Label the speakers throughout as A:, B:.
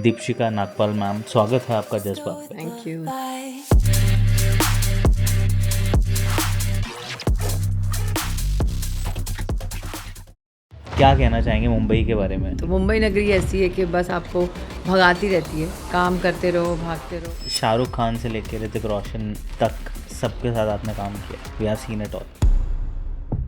A: Deepshikha Nagpal ma'am, स्वागत है आपका जज्बात पे।
B: Thank you.
A: क्या कहना चाहेंगे मुंबई के बारे में?
B: तो मुंबई नगरी ऐसी है कि बस आपको भगाती रहती है, काम करते रहो, भागते रहो।
A: शाहरुख खान से लेकर ऋतिक रोशन तक सबके साथ आपने काम किया, we have seen it all.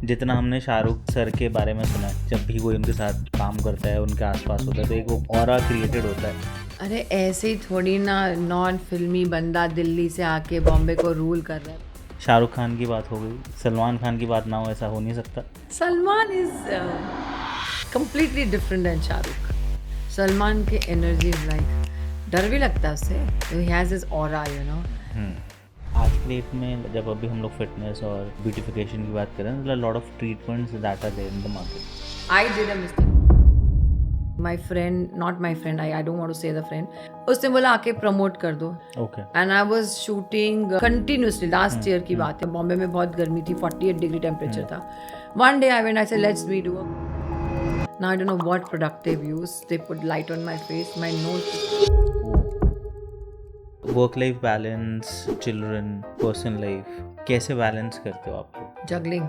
A: जितना हमने शाहरुख सर के बारे में सुना है, जब भी कोई उनके साथ काम करता है, उनके आसपास होता है, तो एक वो ऑरा क्रिएटेड होता है।
B: अरे ऐसे ही थोड़ी ना नॉन फिल्मी बंदा दिल्ली से आके बॉम्बे को रूल कर रहा है।
A: शाहरुख खान की बात हो गई, सलमान खान की बात ना हो, ऐसा हो नहीं सकता।
B: Salman is completely different than Shahrukh. Salman की एनर्जी इज लाइक, डर भी लगता है उससे, he has his aura, you know.
A: आज की डेट में जब अभी हम लोग फिटनेस और ब्यूटिफिकेशन की बात करें, तो lot of treatments that are there in the market.
B: I did a mistake. My friend, not my friend, I don't want to say the friend, उसने बोला आके प्रमोट कर दो।
A: Okay.
B: And I was shooting continuously, last year की बात है, बॉम्बे में बहुत गर्मी थी, 48 डिग्री टेम्परेचर था। One day I went, I said let's we do now I don't know what product they use, they put light on my face, my knows.
A: Work life balance, children, personal life कैसे balance करते हो आप लोग?
B: Juggling.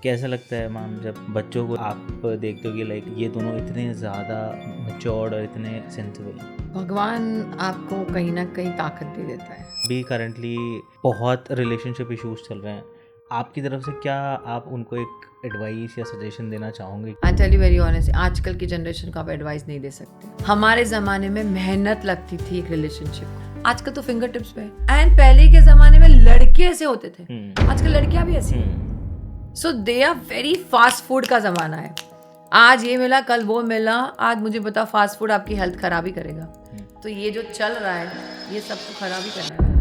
A: कैसा लगता है ma'am जब बच्चों को आप देखते हो कि लाइक ये दोनों इतने ज़्यादा मैच्योर्ड और इतने सेंसिबल?
B: भगवान आपको कहीं ना कहीं ताकत दे देता है।
A: अभी करंटली बहुत रिलेशनशिप इश्यूज चल रहे हैं, आपकी तरफ से क्या आप उनको एक एडवाइस या सजेशन देना चाहोगे?
B: I tell you very honest, आजकल की जनरेशन को आप एडवाइस नहीं दे सकते। हमारे जमाने में मेहनत लगती थी एक रिलेशनशिप, आजकल तो फिंगर टिप्स पे। एंड पहले के जमाने में लड़के ऐसे होते थे, आजकल लड़कियां भी ऐसी हैं। So they are very fast food का जमाना है। आज ये मिला, कल वो मिला, आज मुझे बता, फास्ट फूड आपकी हेल्थ खराब ही करेगा। तो ये जो चल रहा है, ये सबको खराब ही करना है।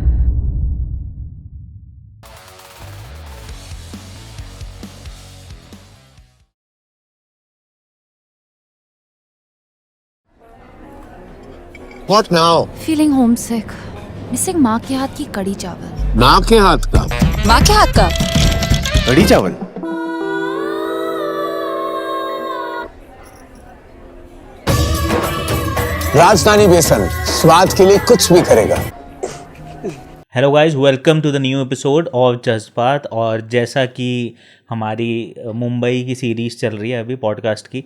C: What now?
D: Feeling homesick, missing माँ के हाथ की कड़ी चावल।
C: माँ के हाथ का
D: माँ के हाथ का
C: कड़ी चावल। राजधानी बेसन स्वाद के लिए कुछ भी करेगा।
A: Hello guys, welcome to the new episode of Jazbaat. और जैसा कि हमारी मुंबई की सीरीज़ चल रही है अभी पॉडकास्ट की,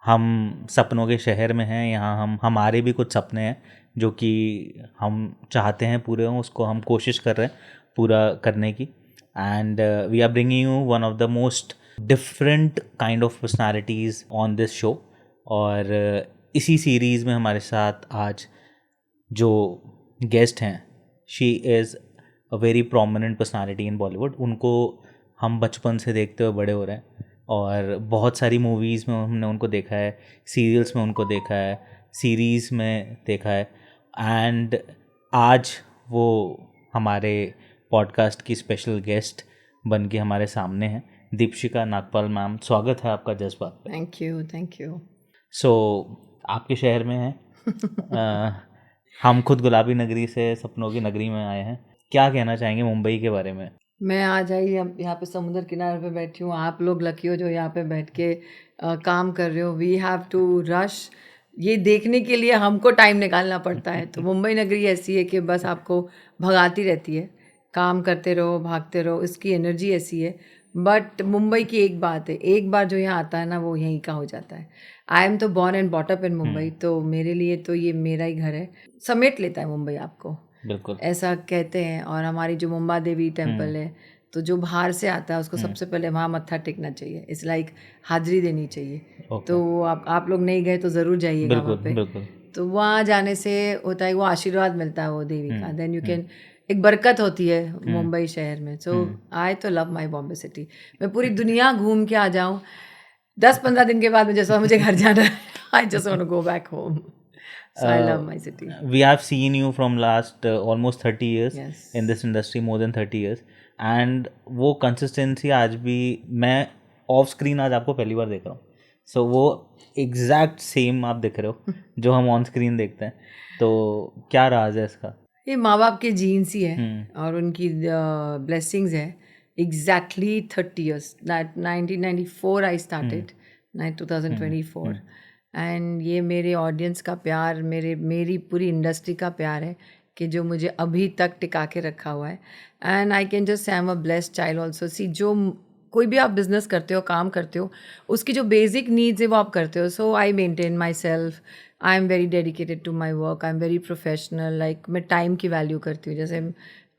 A: हम सपनों के शहर में हैं। यहाँ हमारे भी कुछ सपने हैं जो कि हम चाहते हैं पूरे हों, उसको हम कोशिश कर रहे हैं पूरा करने की। And we are bringing you one of the most different kind of personalities on this show. और इसी सीरीज़ में हमारे साथ आज जो गेस्ट हैं, she is a very prominent personality इन बॉलीवुड। उनको हम बचपन से देखते हुए बड़े हो रहे हैं और बहुत सारी मूवीज़ में हमने उनको देखा है, सीरियल्स में उनको देखा है, सीरीज़ में देखा है। एंड आज वो हमारे पॉडकास्ट की स्पेशल गेस्ट बन के हमारे सामने हैं। दीपशिका नागपाल मैम, स्वागत है आपका जज्बात पे।
B: Thank you, thank you.
A: So आपके शहर में हैं, हम खुद गुलाबी नगरी से सपनों की नगरी में आए हैं। क्या कहना चाहेंगे मुंबई के बारे में?
B: मैं आज आई यहाँ पे समुद्र किनारे पे बैठी हूँ, आप लोग लकी हो जो यहाँ पे बैठ के काम कर रहे हो। वी हैव टू रश, ये देखने के लिए हमको टाइम निकालना पड़ता है। तो मुंबई नगरी ऐसी है कि बस आपको भगाती रहती है, काम करते रहो, भागते रहो, इसकी एनर्जी ऐसी है। बट मुंबई की एक बात है, एक बार जो यहाँ आता है ना, वो यहीं का हो जाता है। आई एम तो born and bought up in Mumbai, तो मेरे लिए तो ये मेरा ही घर है। समेट लेता है मुंबई आपको,
A: बिल्कुल
B: ऐसा कहते हैं। और हमारी जो मुंबा देवी टेम्पल है, तो जो बाहर से आता है उसको सबसे पहले वहाँ मत्था टेकना चाहिए, इट्स लाइक हाजिरी देनी चाहिए। तो आप लोग नहीं गए तो ज़रूर जाइएगा वहाँ पे।
A: बिल्कुल।
B: तो वहाँ जाने से होता है, वो आशीर्वाद मिलता है वो देवी का, देन यू कैन, एक बरकत होती है मुंबई शहर में। सो आई तो लव माई बॉम्बे सिटी। मैं पूरी दुनिया घूम के आ जाऊँ, 10-15 दिन के बाद मुझे घर जाना है। I just want to go back home. So I love my city.
A: We have seen you from last almost 30 years
B: Yes.
A: in this industry, more than 30 years. And वो consistency आज भी, मैं ऑफ स्क्रीन आज आपको पहली बार देख रहा हूँ। सो वो एग्जैक्ट सेम आप दिख रहे हो जो हम ऑन स्क्रीन देखते हैं। तो क्या राज है इसका?
B: ये माँ बाप के जीन्स ही है और उनकी ब्लेसिंग्स है। Exactly 30 years, 1994 I started, 2024. And ये मेरे ऑडियंस का प्यार, मेरी पूरी इंडस्ट्री का प्यार है कि जो मुझे अभी तक टिका के रखा हुआ है. And I can just say I am a blessed child also. See, जो कोई भी आप बिजनेस करते हो, काम करते हो, उसकी जो बेसिक नीड्स है वो आप करते हो. So I maintain my self, I am very dedicated to my work, I am very professional. Like मैं टाइम की वैल्यू करती हूँ. जैसे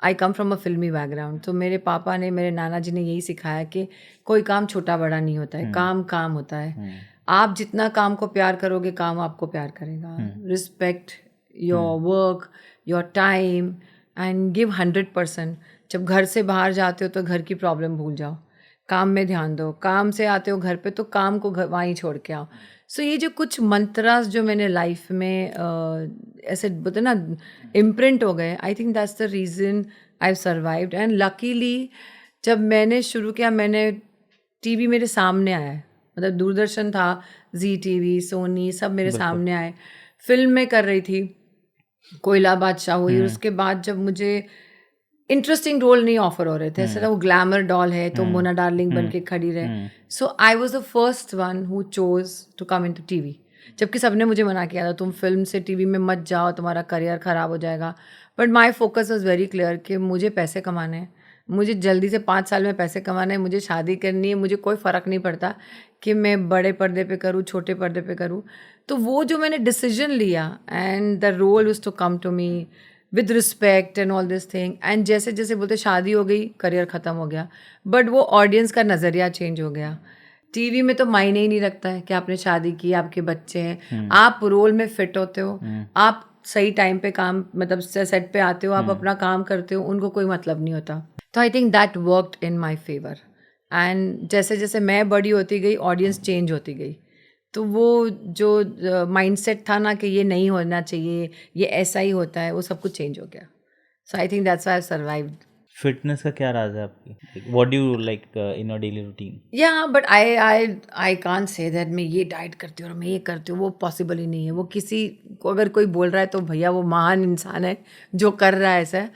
B: आई कम फ्रॉम अ फिल्मी बैकग्राउंड, तो मेरे पापा ने, मेरे नाना जी ने यही सिखाया कि कोई काम छोटा बड़ा नहीं होता है, काम काम होता है. आप जितना काम को प्यार करोगे, काम आपको प्यार करेगा. Respect your work, your time and give 100%. जब घर से बाहर जाते हो तो घर की प्रॉब्लम भूल जाओ, काम में ध्यान दो. काम से आते हो घर पे तो काम को घर वहीं छोड़ के आओ. सो ये जो कुछ मंत्रास जो मैंने लाइफ में ऐसे बोलते ना इम्प्रिंट हो गए, आई think that's the reason I have survived. And luckily जब मैंने शुरू किया, मैंने टीवी मेरे सामने आया है. मतलब दूरदर्शन था, जी टीवी, सोनी, सब मेरे सामने आए. फिल्म में कर रही थी, कोयला बादशाह हुई. उसके बाद जब मुझे इंटरेस्टिंग रोल नहीं ऑफर हो रहे थे, ऐसा वो ग्लैमर डॉल है तो मोना डार्लिंग बन के खड़ी रहे. So I was the first one who chose to come into TV. जबकि सबने मुझे मना किया था, तुम फिल्म से टीवी में मत जाओ, तुम्हारा करियर ख़राब हो जाएगा. But my focus was very clear कि मुझे पैसे कमाने हैं, मुझे जल्दी से 5 साल में पैसे कमाने हैं, मुझे शादी करनी है. मुझे कोई फ़र्क नहीं पड़ता कि मैं बड़े पर्दे पे करूँ, छोटे पर्दे पे करूँ. तो वो जो मैंने डिसीजन लिया, and the role was to come to me with respect and all this thing. And जैसे जैसे बोलते शादी हो गई, करियर ख़त्म हो गया. बट वो ऑडियंस का नज़रिया चेंज हो गया. टीवी में तो मायने ही नहीं रखता है कि आपने शादी की, आपके बच्चे हैं, आप रोल में फिट होते हो, आप सही टाइम पे काम, मतलब सेट पे आते हो, आप अपना काम करते हो, उनको कोई मतलब नहीं होता. तो I think that worked in my favour. And जैसे जैसे मैं बड़ी होती गई, ऑडियंस चेंज होती गई. तो वो जो माइंडसेट था ना कि ये नहीं होना चाहिए, ये ऐसा ही होता है, वो सब कुछ चेंज हो गया. So I think that's why I survived.
A: Fitness का क्या राज है आपकी? What do you like in your daily routine?
B: या but I can't say that मैं ये डाइट करती हूँ और मैं ये करती हूँ, वो पॉसिबल ही नहीं है. वो किसी को अगर कोई बोल रहा है तो भैया वो महान इंसान है जो कर रहा है ऐसा.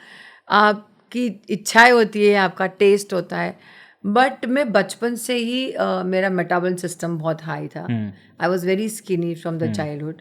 B: आपकी इच्छाएं होती है, आपका टेस्ट होता है. बट मैं बचपन से ही मेरा मेटाबॉलिक सिस्टम बहुत हाई था. I was very skinny from the childhood.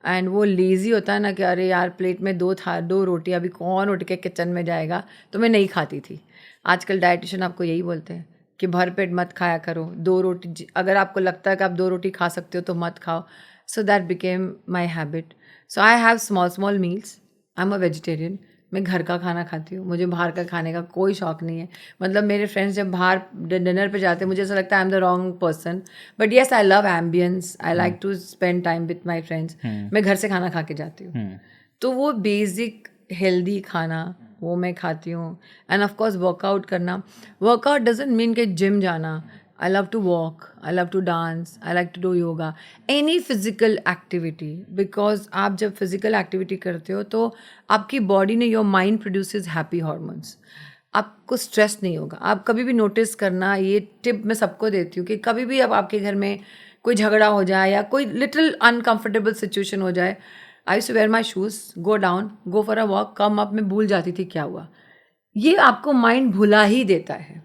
B: And वो लेज़ी होता है ना कि अरे यार प्लेट में 2 रोटी, अभी कौन उठ के किचन में जाएगा, तो मैं नहीं खाती थी. आजकल डाइटिशियन आपको यही बोलते हैं कि भर पेट मत खाया करो, 2 रोटी, अगर आपको लगता है कि आप 2 रोटी खा सकते हो तो मत खाओ. So that became my habit. So I have small meals. I am a vegetarian. मैं घर का खाना खाती हूँ, मुझे बाहर का खाने का कोई शौक नहीं है. मतलब मेरे फ्रेंड्स जब बाहर डिनर पे जाते हैं, मुझे ऐसा लगता है I am the wrong person. But yes, I love ambience, I like to spend time with my friends. मैं घर से खाना खा के जाती हूँ. तो वो बेसिक हेल्दी खाना वो मैं खाती हूँ. एंड ऑफ कोर्स वर्कआउट करना. वर्कआउट डजंट मीन कि जिम जाना. I love to walk, I love to dance, I like to do yoga, any physical activity. because आप जब physical activity करते हो तो आपकी body ने, your mind produces happy hormones. आपको stress नहीं होगा. आप कभी भी notice करना, ये tip मैं सबको देती हूँ कि कभी भी अब आपके घर में कोई झगड़ा हो जाए या कोई little uncomfortable situation हो जाए, I used to wear my shoes, go down, go for a walk, come up, मैं भूल जाती थी क्या हुआ. ये आपको माइंड भुला ही देता है.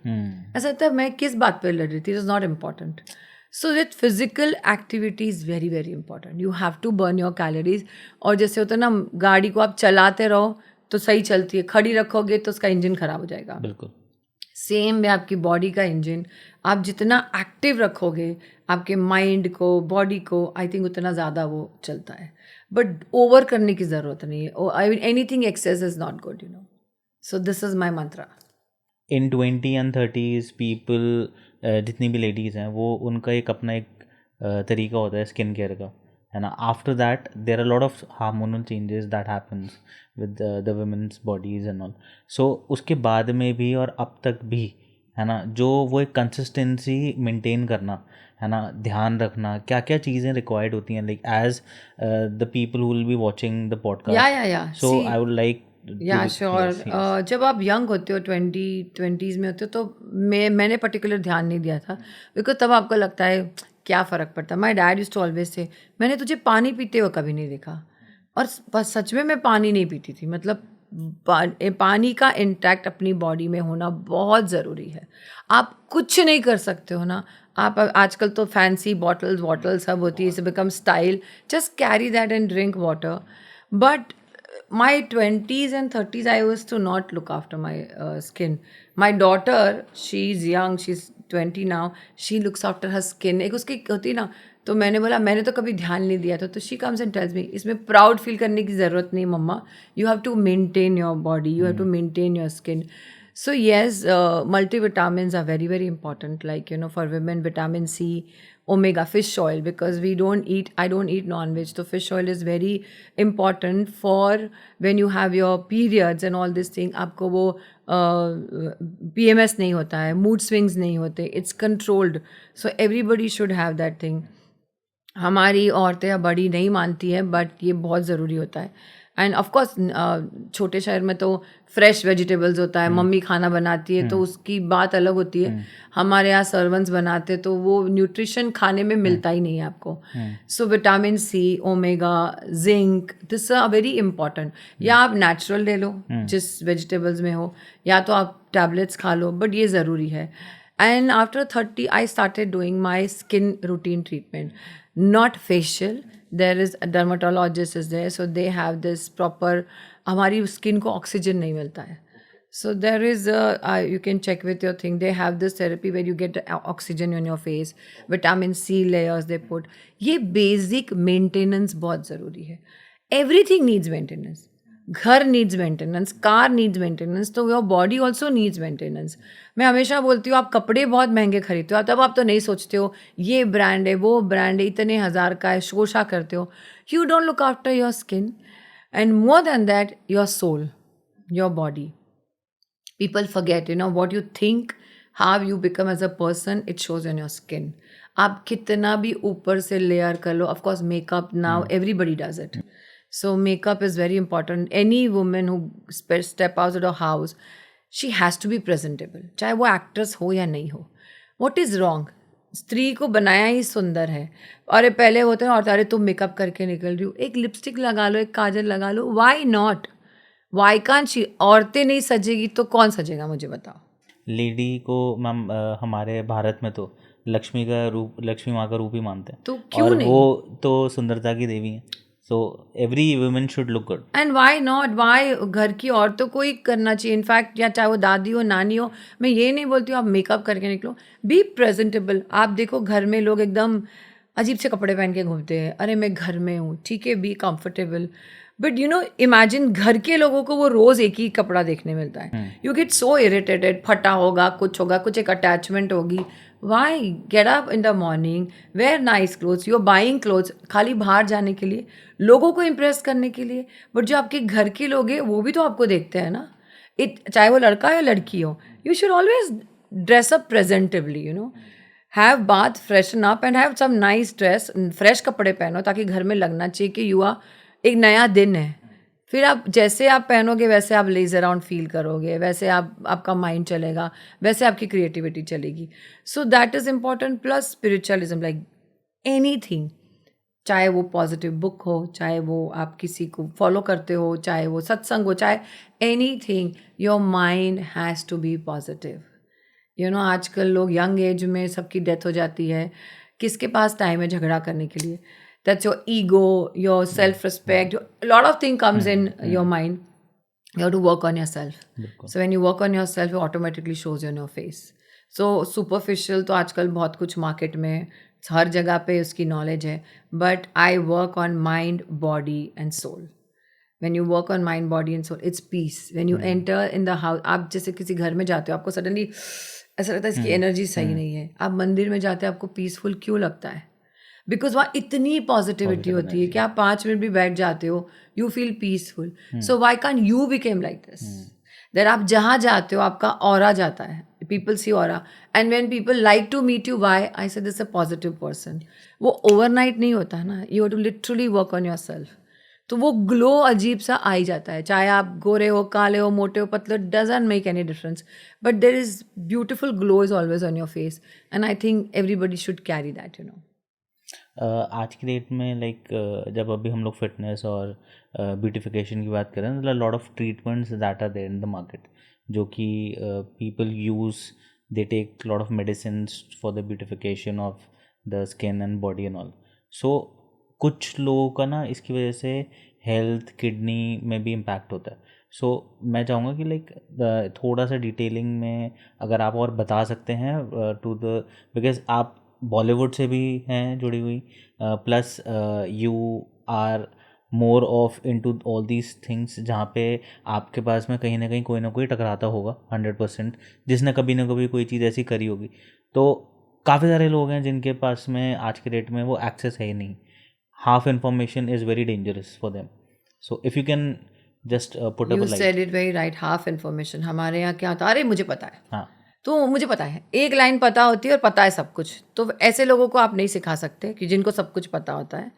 B: ऐसा होता है मैं किस बात पे लड़ रही थी, it is not important. So that physical activity is very very important. You have to burn your calories. और जैसे होता है ना, गाड़ी को आप चलाते रहो तो सही चलती है, खड़ी रखोगे तो उसका इंजन खराब हो जाएगा.
A: बिल्कुल
B: सेम में आपकी बॉडी का इंजन, आप जितना एक्टिव रखोगे आपके माइंड को, बॉडी को, आई थिंक उतना ज़्यादा वो चलता है. बट ओवर करने की ज़रूरत नहीं है. I mean anything excess is not good, you know. So this is my mantra.
A: In 20 and 30s people, जितनी भी लेडीज़ हैं वो, उनका एक अपना एक तरीका होता है स्किन केयर का, है ना. After that there are lot of hormonal changes that happens with the women's bodies and all. So उसके बाद में भी और अब तक भी, है ना, जो वो एक कंसिस्टेंसी मेंटेन करना, है ना, ध्यान रखना, क्या क्या चीज़ें रिक्वायर्ड होती हैं, like as the people who will be watching the podcast. So I would like
B: yeah sure. जब आप यंग होते हो, 20s में होते हो, तो मैंने पर्टिकुलर ध्यान नहीं दिया था. बिकॉज तब आपको लगता है क्या फ़र्क पड़ता है. My dad used to always say, मैंने तुझे पानी पीते हुए कभी नहीं देखा. और सच में मैं पानी नहीं पीती थी. मतलब पानी का इंटैक्ट अपनी बॉडी में होना बहुत ज़रूरी है. आप कुछ नहीं कर सकते हो ना. आप आजकल तो फैंसी बॉटल्स सब होती है, it's become style. Just carry that and drink water. But my 20s and 30s I used to not look after my skin. My daughter, she's young, she's 20 now, she looks after her skin. एक उसकी होती ना, तो मैंने बोला मैंने तो कभी ध्यान नहीं दिया था. तो she comes and tells me इसमें प्राउड फील करने की ज़रूरत नहीं मम्मा. You have to maintain your body, you have to maintain your skin. So yes, multivitamins are very very important, like for women, vitamin C, omega, fish oil, because I don't eat non-veg, so fish oil is very important for when you have your periods and all this thing. आपको वो PMS नहीं होता है, mood swings नहीं होते, it's controlled, so everybody should have that thing. हमारी औरतें बड़ी नहीं मानती है, बट ये बहुत ज़रूरी होता है. एंड ऑफकोर्स छोटे शहर में तो फ्रेश वेजिटेबल्स होता है, मम्मी खाना बनाती है तो उसकी बात अलग होती है. हमारे यहाँ सर्वेंट्स बनाते तो वो न्यूट्रिशन खाने में मिलता ही नहीं है आपको. So vitamin C, omega, zinc, this are very important. या आप नेचुरल ले लो जिस वेजिटेबल्स में हो, या तो आप टैबलेट्स खा लो, बट ये ज़रूरी है. And after 30 I started doing my skin routine treatment, not facial. There is a dermatologist is there, so they have this proper, हमारी स्किन को ऑक्सीजन नहीं मिलता है. So there is you can check with your thing, they have this therapy where you get oxygen on your face, vitamin C layers they put. ये basic maintenance बहुत ज़रूरी है. Everything needs maintenance. घर needs maintenance, car needs maintenance, तो your body also needs maintenance. मैं हमेशा बोलती हूँ आप कपड़े बहुत महंगे खरीदते हो, तब आप तो नहीं सोचते हो ये ब्रांड है, वो ब्रांड है, इतने हज़ार का है, शोशा करते हो. You don't look after your skin, and more than that your soul, your body. People forget what you think, how you become as a person, it shows in your skin. आप कितना भी ऊपर से लेयर कर लो, of course makeup now everybody does it. So makeup is very important. Any woman who step out of the house, she has to be presentable. चाहे वो actress हो या नहीं हो. What is wrong? स्त्री को बनाया ही सुंदर है. अरे पहले होते हैं और अरे तुम मेकअप करके निकल रही हो, एक लिपस्टिक लगा लो, एक काजल लगा लो. Why not? Why can't she? औरतें नहीं सजेगी तो कौन सजेगा, मुझे बताओ.
A: लेडी को मैम हमारे भारत में तो लक्ष्मी माँ का रूप ही मानते हैं.
B: तो क्यों
A: और
B: नहीं?
A: वो तो सुंदरता की देवी हैं. So every woman should look good.
B: And why not? Why घर की औरतों को ही करना चाहिए. इनफैक्ट या चाहे वो दादी हो, नानी हो, मैं ये नहीं बोलती हूँ आप मेकअप करके निकलो. Be presentable. आप देखो घर में लोग एकदम अजीब से कपड़े पहन के घूमते हैं. अरे मैं घर में हूँ, ठीक है, बी कंफर्टेबल. बट इमेजिन घर के लोगों को वो रोज़ एक ही कपड़ा देखने मिलता है. You get so irritated. फटा होगा, कुछ एक अटैचमेंट होगी. Why? Get up in the morning, wear nice clothes. You're buying clothes खाली बाहर जाने के लिए, लोगों को इम्प्रेस करने के लिए. बट जो आपके घर के लोग हैं वो भी तो आपको देखते हैं ना. चाहे वो लड़का या लड़की हो, you should always dress up presentably, Have bath, freshen up and have some nice dress. Fresh कपड़े पहनो ताकि घर में लगना चाहिए कि एक नया दिन है. फिर आप जैसे आप पहनोगे वैसे आप लेज अराउंड फील करोगे, वैसे आपका माइंड चलेगा, वैसे आपकी क्रिएटिविटी चलेगी. So that is important. Plus spiritualism, like anything, चाहे वो पॉजिटिव बुक हो, चाहे वो आप किसी को फॉलो करते हो, चाहे वो सत्संग हो, चाहे anything, your mind has to be positive. आजकल लोग यंग एज में सबकी डेथ हो जाती है. किसके पास टाइम है झगड़ा करने के लिए? That's your ego, your self-respect. A lot of things comes in your mind. You have to work on yourself. So when you work on yourself, it automatically shows on your face. So superficial तो आजकल बहुत कुछ market में हर जगह पे उसकी knowledge है. But I work on mind, body and soul. When you work on mind, body and soul, it's peace. When you enter in the house, आप जैसे किसी घर में जाते हो, आपको सडनली ऐसा लगता है इसकी एनर्जी सही नहीं है. आप मंदिर में जाते हो, आपको पीसफुल क्यों लगता है? बिकॉज वहाँ इतनी पॉजिटिविटी होती है कि आप 5 मिनट भी बैठ जाते हो, you feel peaceful. So why can you became like this? There आप जहाँ जाते हो आपका ऑरा जाता है. People see aura, and when people like to meet you, why? I say this a positive person. वो ओवरनाइट नहीं होता है ना. You have to literally work on your self. तो वो ग्लो अजीब सा आ ही जाता है. चाहे आप गोरे हो, काले हो, मोटे हो, पतले, doesn't make any difference, but there is beautiful glow is always on your face. And I think everybody should carry that.
A: आज की डेट में लाइक जब अभी हम लोग फिटनेस और ब्यूटिफिकेशन की बात करें तो lot of treatments that are there in the market जो कि people use, they take lot of medicine for the beautification of the skin and body and all. So कुछ लोगों का ना इसकी वजह से हेल्थ, किडनी में भी इम्पैक्ट होता है. सो मैं चाहूँगा कि लाइक थोड़ा सा डिटेलिंग में अगर आप और बता सकते हैं टू द, बिकॉज आप बॉलीवुड से भी हैं जुड़ी हुई, plus you are more of into all these things जहाँ पे आपके पास में कहीं ना कोई टकराता होगा 100%, जिसने कभी ना कभी कोई चीज़ ऐसी करी होगी. तो काफ़ी सारे लोग हैं जिनके पास में आज के डेट में वो एक्सेस है ही नहीं. Half information is very dangerous for them. So if you can just put up
B: you
A: a light.
B: Said it very right, half information. हमारे यहाँ क्या होता है, अरे मुझे पता है.
A: हाँ.
B: तो मुझे पता है, एक लाइन पता होती है और पता है सब कुछ. तो ऐसे लोगों को आप नहीं सिखा सकते कि जिनको सब कुछ पता होता है.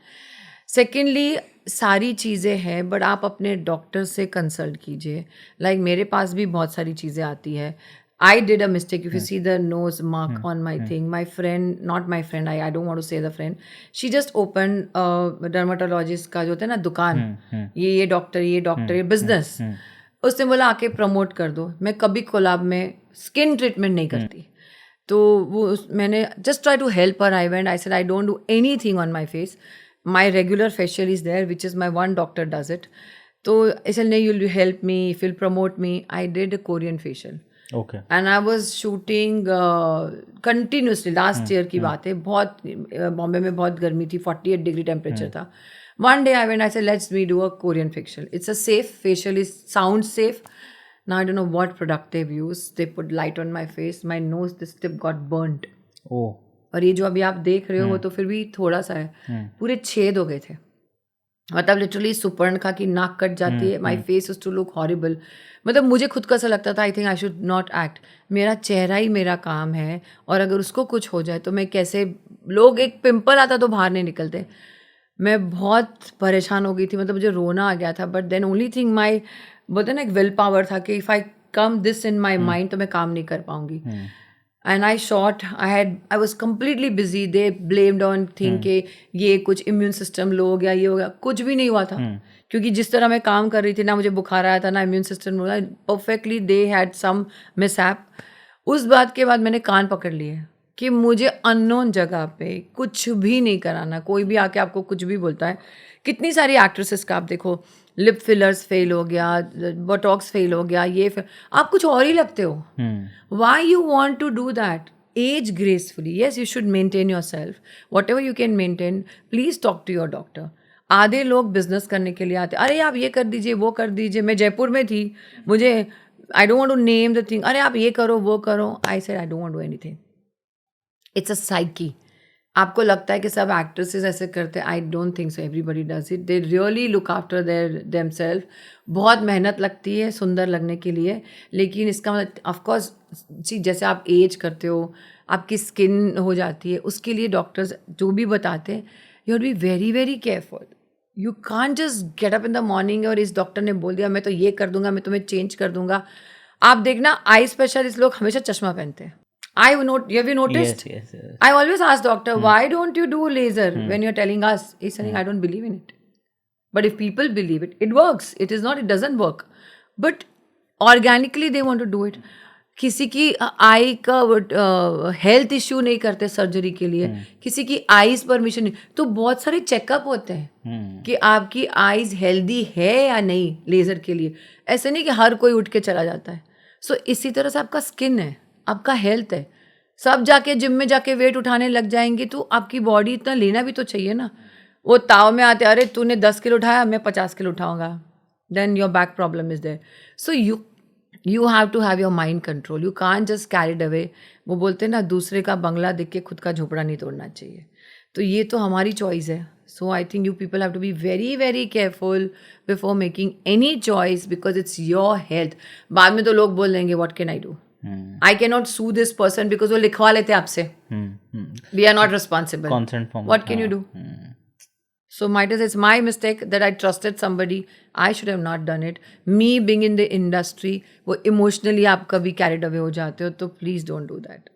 B: सेकेंडली, सारी चीज़ें हैं बट आप अपने डॉक्टर से कंसल्ट कीजिए. लाइक मेरे पास भी बहुत सारी चीज़ें आती है. I did a mistake. If you see the nose mark on my thing, my friend, not my friend, I don't want to say the friend, she just opened dermatologist का जो होता है ना दुकान, ये डॉक्टर, ये बिजनेस. उसने बोला आके प्रमोट कर दो. मैं कभी कोलैब में स्किन ट्रीटमेंट नहीं करती. तो मैंने just try to help her. I went, I said I don't do anything on my face. My regular facial is there which is my one doctor does it. तो ऐसे नहीं, you help me, if you promote me. I did a Korean facial.
A: Okay.
B: And I was shooting continuously. Last year की बात है. बहुत बॉम्बे में बहुत गर्मी थी, 48 डिग्री टेम्परेचर था. One day I went, I said let's me do a Korean facial. It's a safe facial, is sound safe. Now I don't know what product they use. They put light on my face, my nose, this tip got burned. और ये जो अभी आप देख रहे हो वो तो फिर भी थोड़ा सा है, पूरे छेद हो गए थे. मतलब लिटरली सुपर्णखा की नाक कट जाती है. My face is to look horrible. मतलब मुझे खुद का ऐसा लगता था, I think I should not act. मेरा चेहरा ही मेरा काम है और अगर उसको कुछ हो जाए तो मैं कैसे, लोग एक पिंपल आता तो बाहर नहीं निकलते. मैं बहुत परेशान हो गई थी. मतलब मुझे रोना आ गया था. But then only thing my, बोलते ना एक विल पावर था कि if I come this in my mind तो मैं काम नहीं कर पाऊंगी. And I shot, I was completely busy. They blamed on think के ये कुछ इम्यून सिस्टम लो हो गया, ये हो गया. कुछ भी नहीं हुआ था. क्योंकि जिस तरह मैं काम कर रही थी ना, मुझे बुखार आया था ना इम्यून सिस्टम हो गया. Perfectly they had some mishap. उस बात के बाद मैंने कान पकड़ लिए कि मुझे अननोन जगह पे कुछ भी नहीं कराना. कोई भी आके आपको कुछ भी बोलता है. कितनी सारी एक्ट्रेसेस का आप देखो, लिप फिलर्स फेल हो गया, बोटॉक्स फेल हो गया, ये आप कुछ और ही लगते हो. Why you want to do that? Age gracefully. Yes, you should maintain your self. Whatever you can maintain, please talk to your doctor. आधे लोग बिजनेस करने के लिए आते, अरे आप ये कर दीजिए, वो कर दीजिए. मैं जयपुर में थी, मुझे, I don't want to name the thing, अरे आप ये करो वो करो. I said I don't want to do anything. It's a psyche. आपको लगता है कि सब एक्ट्रेसेस ऐसे करते हैं. I don't think so. Everybody does it. They really look after them self. बहुत मेहनत लगती है सुंदर लगने के लिए. लेकिन इसका मतलब ऑफकोर्स जी, जैसे आप एज करते हो, आपकी स्किन हो जाती है, उसके लिए डॉक्टर्स जो भी बताते हैं, you B very very careful. You can't just get up in the morning और इस डॉक्टर ने बोल दिया मैं तो ये कर दूंगा, मैं तुम्हें चेंज कर दूंगा. आप देखना आई स्पेशलिस्ट लोग हमेशा चश्मा पहनते हैं. Have you noticed?
A: Yes.
B: I always ask doctor, why don't you do laser when you're telling us? He's saying, I don't believe in it. But if people believe it, it works. It doesn't work. But organically they want to do it. किसी की आई का health issue नहीं करते surgery के लिए, किसी की eyes permission नहीं. तो बहुत सारे चेकअप होते हैं कि आपकी आईज हेल्दी है या नहीं लेजर के लिए. ऐसे नहीं कि हर कोई उठ के चला जाता है. सो इसी तरह से आपका स्किन है, आपका हेल्थ है. सब जाके जिम में जाके वेट उठाने लग जाएंगे तो आपकी बॉडी इतना लेना भी तो चाहिए ना. वो ताव में आते, अरे तूने 10 किलो उठाया, मैं 50 किलो उठाऊंगा, then your back problem is there. So you have to have your mind control. You can't just carried away. वो बोलते हैं ना, दूसरे का बंगला देख के खुद का झोपड़ा नहीं तोड़ना चाहिए. तो ये तो हमारी चॉइस है. So I think you people have to be very very careful before making any choice because it's your health. बाद में तो लोग बोल देंगे what can I do. I cannot sue this person because वो लिखवा लेते हैं आपसे. We are not responsible.
A: Consent form.
B: What can you do? So it's my mistake that I trusted somebody. I should have not done it. Me being in the industry, वो emotionally आप कभी carried away हो जाते हो, तो please don't do that.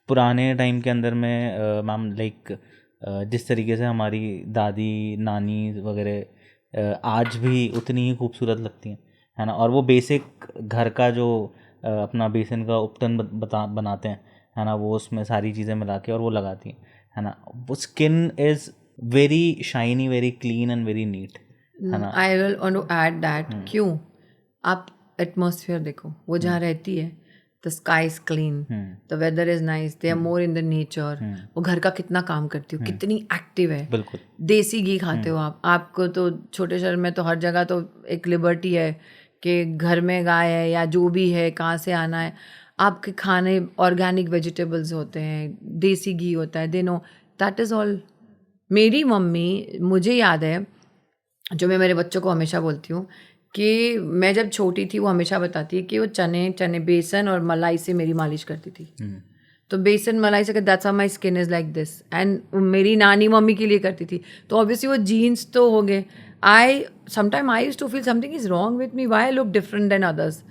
A: पुराने time के अंदर में मैम लाइक जिस तरीके से हमारी दादी नानी वगैरह आज भी उतनी ही खूबसूरत लगती हैं, है ना। और वो बेसिक घर का जो अपना बेसन का उपटन बनाते हैं, है ना, वो उसमें सारी चीज़ें मिला के और वो लगाती हैं, है ना। वो skin is very shiny, very clean and very neat, है ना।
B: I will want to add that, क्यों आप एटमॉस्फेयर देखो, वो जहाँ रहती है, the sky is clean, the weather is nice, they are more in the nature, वो घर का कितना काम करती हो, कितनी एक्टिव है,
A: बिल्कुल।
B: देसी घी खाते हो आप, आपको तो छोटे शहर में तो हर जगह तो एक लिबर्टी है कि घर में गाय है या जो भी है कहाँ से आना है, आपके खाने ऑर्गेनिक वेजिटेबल्स होते हैं, देसी घी होता है, they know that is all. मेरी मम्मी, मुझे याद है, जो मैं मेरे बच्चों को हमेशा बोलती हूँ कि मैं जब छोटी थी वो हमेशा बताती है कि वो चने बेसन और मलाई से मेरी मालिश करती थी। तो बेसन मलाई से that's how my skin is like this, and मेरी नानी मम्मी के लिए करती थी, तो ऑब्वियसली वो जीन्स तो हो गए। I sometime I used to feel something is wrong with me, why I look different than others.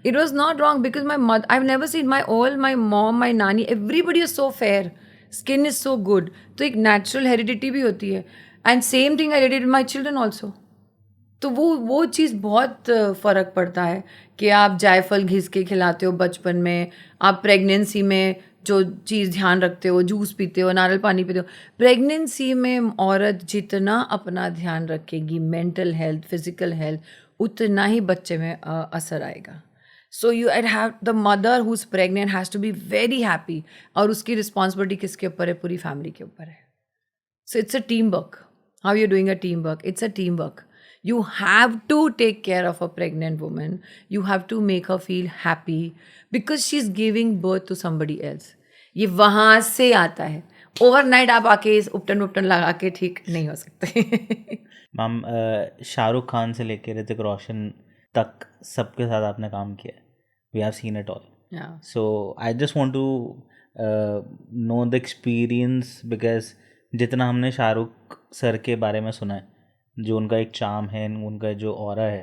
B: It was not wrong because my mother, I've never seen my mom, my nani, everybody is so fair, skin is so good. तो एक natural heredity भी होती है, and same thing I did it with my children also. तो वो चीज़ बहुत फ़र्क पड़ता है कि आप जायफल घिस के खिलाते हो बचपन में, आप प्रेगनेंसी में जो चीज़ ध्यान रखते हो, जूस पीते हो, नारियल पानी पीते हो। प्रेगनेंसी में औरत जितना अपना ध्यान रखेगी, मेंटल हेल्थ, फिजिकल हेल्थ, उतना ही बच्चे में असर आएगा। So you had have the mother who is pregnant has to be very happy, और उसकी रिस्पॉन्सिबिलिटी किसके ऊपर है? पूरी फैमिली के ऊपर है। So it's a team work. How you doing a team work? It's a team work. You have to take care of a pregnant woman. You have to make her feel happy because she's giving birth to somebody else. ये वहाँ से आता है। Overnight आप आके इस उपटन लगा के ठीक नहीं हो सकते।
A: मैम, शाहरुख खान से लेकर ऋतिक रोशन तक सबके साथ आपने काम किया है। We have seen it all. So I just want to know the experience, because जितना हमने शाहरुख सर के बारे में सुना है, जो उनका एक चार्म है, उनका जो ऑरा है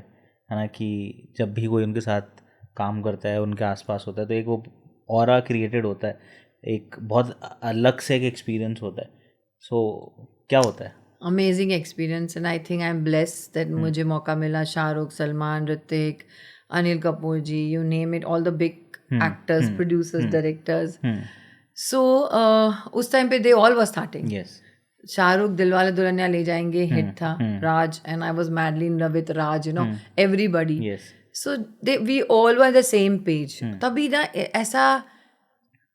A: ना, कि जब भी कोई उनके साथ काम करता है, उनके आसपास होता है, तो एक वो ऑरा क्रिएटेड होता है, एक बहुत अलग से एक एक्सपीरियंस होता है। सो क्या होता है?
B: Amazing experience, and I think I am blessed that मुझे मौका मिला। Shahrukh, Salman, Hrithik, Anil Kapoor ji, you name it, all the big actors, producers, directors. So उस टाइम पे they all were starting.
A: Yes.
B: Shahrukh Dilwale Dulhania Le Jayenge hit था, Raj, and I was madly in love with Raj, you know, everybody. So they we all were the same page. तभी ना ऐसा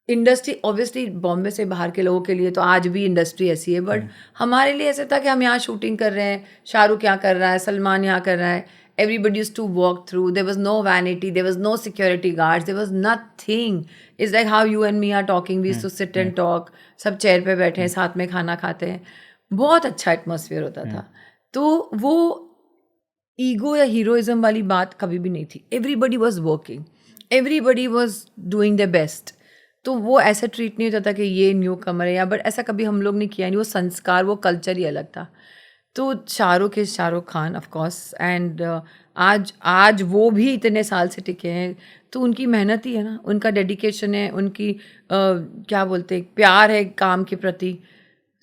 B: industry, obviously Bombay से बाहर के लोगों के लिए तो आज भी इंडस्ट्री ऐसी है, बट हमारे लिए ऐसा था कि हम यहाँ शूटिंग कर रहे हैं, शाहरुख यहाँ कर रहा है, सलमान यहाँ कर रहा है, everybody used to walk through, there was no vanity, there was no security guards, there was nothing. It's like how you and me are talking, we used to sit and talk, सब chair पे बैठे हैं, साथ में खाना खाते हैं, बहुत अच्छा एटमॉस्फेयर होता था। तो वो ईगो या हीरोइज्म वाली बात कभी भी नहीं थी। Everybody was working, everybody was doing the best. तो वो ऐसा ट्रीट नहीं होता था कि ये न्यू कमर है, या बट ऐसा कभी हम लोग ने किया नहीं। वो संस्कार, वो कल्चर ही अलग था। तो Shahrukh is Shahrukh Khan of course, and आज वो भी इतने साल से टिके हैं, तो उनकी मेहनत ही है ना, उनका डेडिकेशन है, उनकी क्या बोलते हैं, प्यार है काम के प्रति।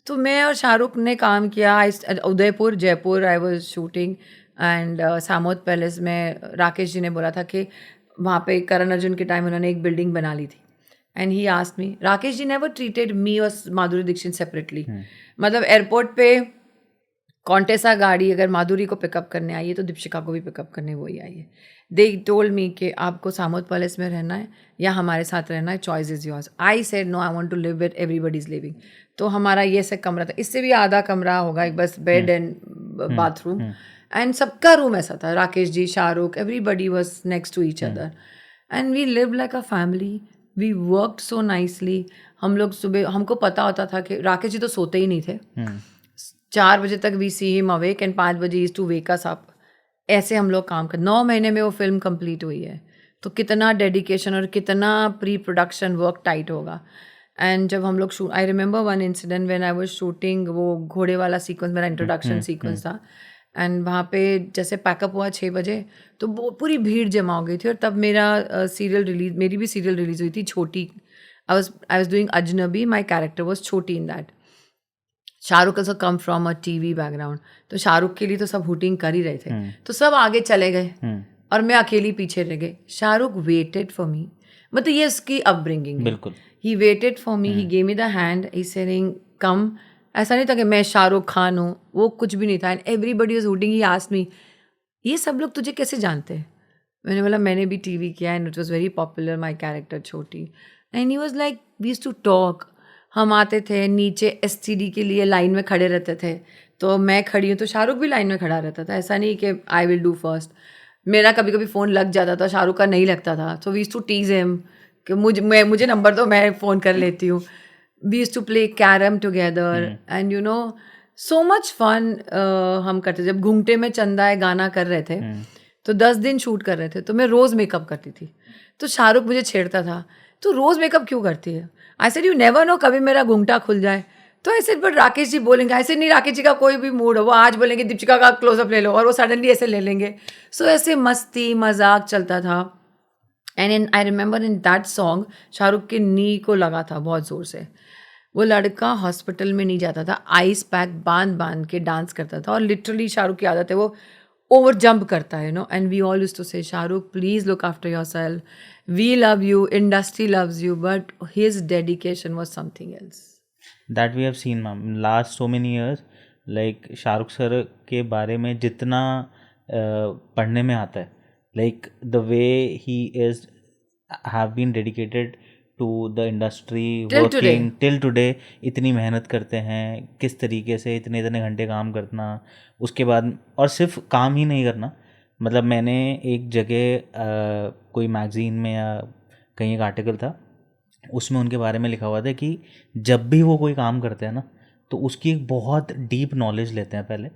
B: तो मैं और शाहरुख ने काम किया उदयपुर, जयपुर, आई was shooting, and Samode palace में राकेश जी ने बोला था कि वहाँ पे करण अर्जुन के टाइम उन्होंने एक बिल्डिंग बना ली थी, and he asked me, Rakesh ji never treated me और माधुरी दीक्षित सेपरेटली। मतलब एयरपोर्ट पे कॉन्टेसा गाड़ी अगर माधुरी को पिकअप करने आई है तो दीपिका को भी पिकअप करने वही आई है। दे टोल्ड मी कि आपको सामोद पैलेस में रहना है या हमारे साथ रहना है, choice is yours. I said no, I want to live with everybody is living. तो हमारा ये से कमरा था, इससे भी आधा कमरा होगा, एक बस बेड एंड बाथरूम, एंड सबका रूम ऐसा था। Rakesh ji, Shahrukh, everybody was next to each other, and we live like a family. We worked so nicely. हम लोग सुबह, हमको पता होता था कि राकेश जी तो सोते ही नहीं थे, 4 बजे तक we see him awake and 5 बजे is to wake us up. ऐसे हम लोग काम कर, 9 महीने में वो फिल्म कंप्लीट हुई है। तो कितना डेडिकेशन और कितना प्री प्रोडक्शन वर्क टाइट होगा। एंड जब हम लोग shoot, I remember one incident when I was shooting, वो घोड़े वाला सीक्वेंस मेरा इंट्रोडक्शन सीक्वेंस था, एंड वहाँ पे जैसे पैकअप हुआ 6 बजे, तो वो पूरी भीड़ जमा हो गई थी। और तब मेरा सीरियल रिलीज, मेरी भी सीरियल रिलीज हुई थी, छोटी। आई वाज डूइंग अजनबी, माई कैरेक्टर वॉज छोटी in that. Shahrukh also come from a TV background, तो शाहरुख के लिए तो सब हुटिंग कर ही रहे थे, तो सब आगे चले गए और मैं अकेली पीछे रह गई. शाहरुख वेटेड फॉर मी, मतलब ये उसकी अपब्रिंगिंग है.
A: बिल्कुल.
B: He waited for me, he gave me the hand, he saying कम. ऐसा नहीं था कि मैं शाहरुख खान हूँ, वो कुछ भी नहीं था. And everybody was hooting. He asked मी, ये सब लोग तुझे कैसे जानते हैं? मैंने बोला मैंने भी टीवी किया and it was very popular my character छोटी. And he was like we used to talk. हम आते थे नीचे एसटीडी के लिए लाइन में खड़े रहते थे, तो मैं खड़ी हूँ तो शाहरुख भी लाइन में खड़ा रहता था. ऐसा नहीं कि आई विल डू फर्स्ट. मेरा कभी कभी फ़ोन लग जाता था, शाहरुख का नहीं लगता था. So we used to tease him कि मुझे नंबर दो, मैं फ़ोन कर लेती हूँ. We used to play carrom together and you know so much fun हम करते. जब घूंघटे में चंदा है गाना कर रहे थे तो 10 दिन शूट कर रहे थे, तो मैं रोज़ मेकअप करती थी. तो शाहरुख मुझे छेड़ता था, तो रोज़ मेकअप क्यों करती है? I said you never know, कभी मेरा घूंघटा खुल जाए. तो ऐसे बट राकेश जी बोलेंगे, ऐसे नहीं, राकेश जी का कोई भी मूड हो, वो आज बोलेंगे दीपिका का क्लोजअप ले लो और वो सडनली ऐसे ले लेंगे. सो ऐसे मस्ती मजाक चलता था. And I remember in that song Shahrukh के नी को लगा था बहुत ज़ोर से. वो लड़का हॉस्पिटल में नहीं जाता था, आइस पैक बांध के डांस करता था. और लिटरली शाहरुख की आदत है, वो ओवर जंप करता है, no. And we all used to say, Shahrukh please look after yourself, we love you, industry loves you, but his dedication was something else.
A: That we have seen ma'am last so many years. Like Shahrukh sir के बारे में जितना पढ़ने में आता है, like the way he is have been dedicated to the industry, working till today. इतनी मेहनत करते हैं, किस तरीके से इतने इतने घंटे काम करना, उसके बाद और सिर्फ काम ही नहीं करना. मतलब मैंने एक जगह कोई मैगज़ीन में या कहीं एक आर्टिकल था, उसमें उनके बारे में लिखा हुआ था कि जब भी वो कोई काम करते हैं ना, तो उसकी एक बहुत डीप नॉलेज लेते हैं पहले,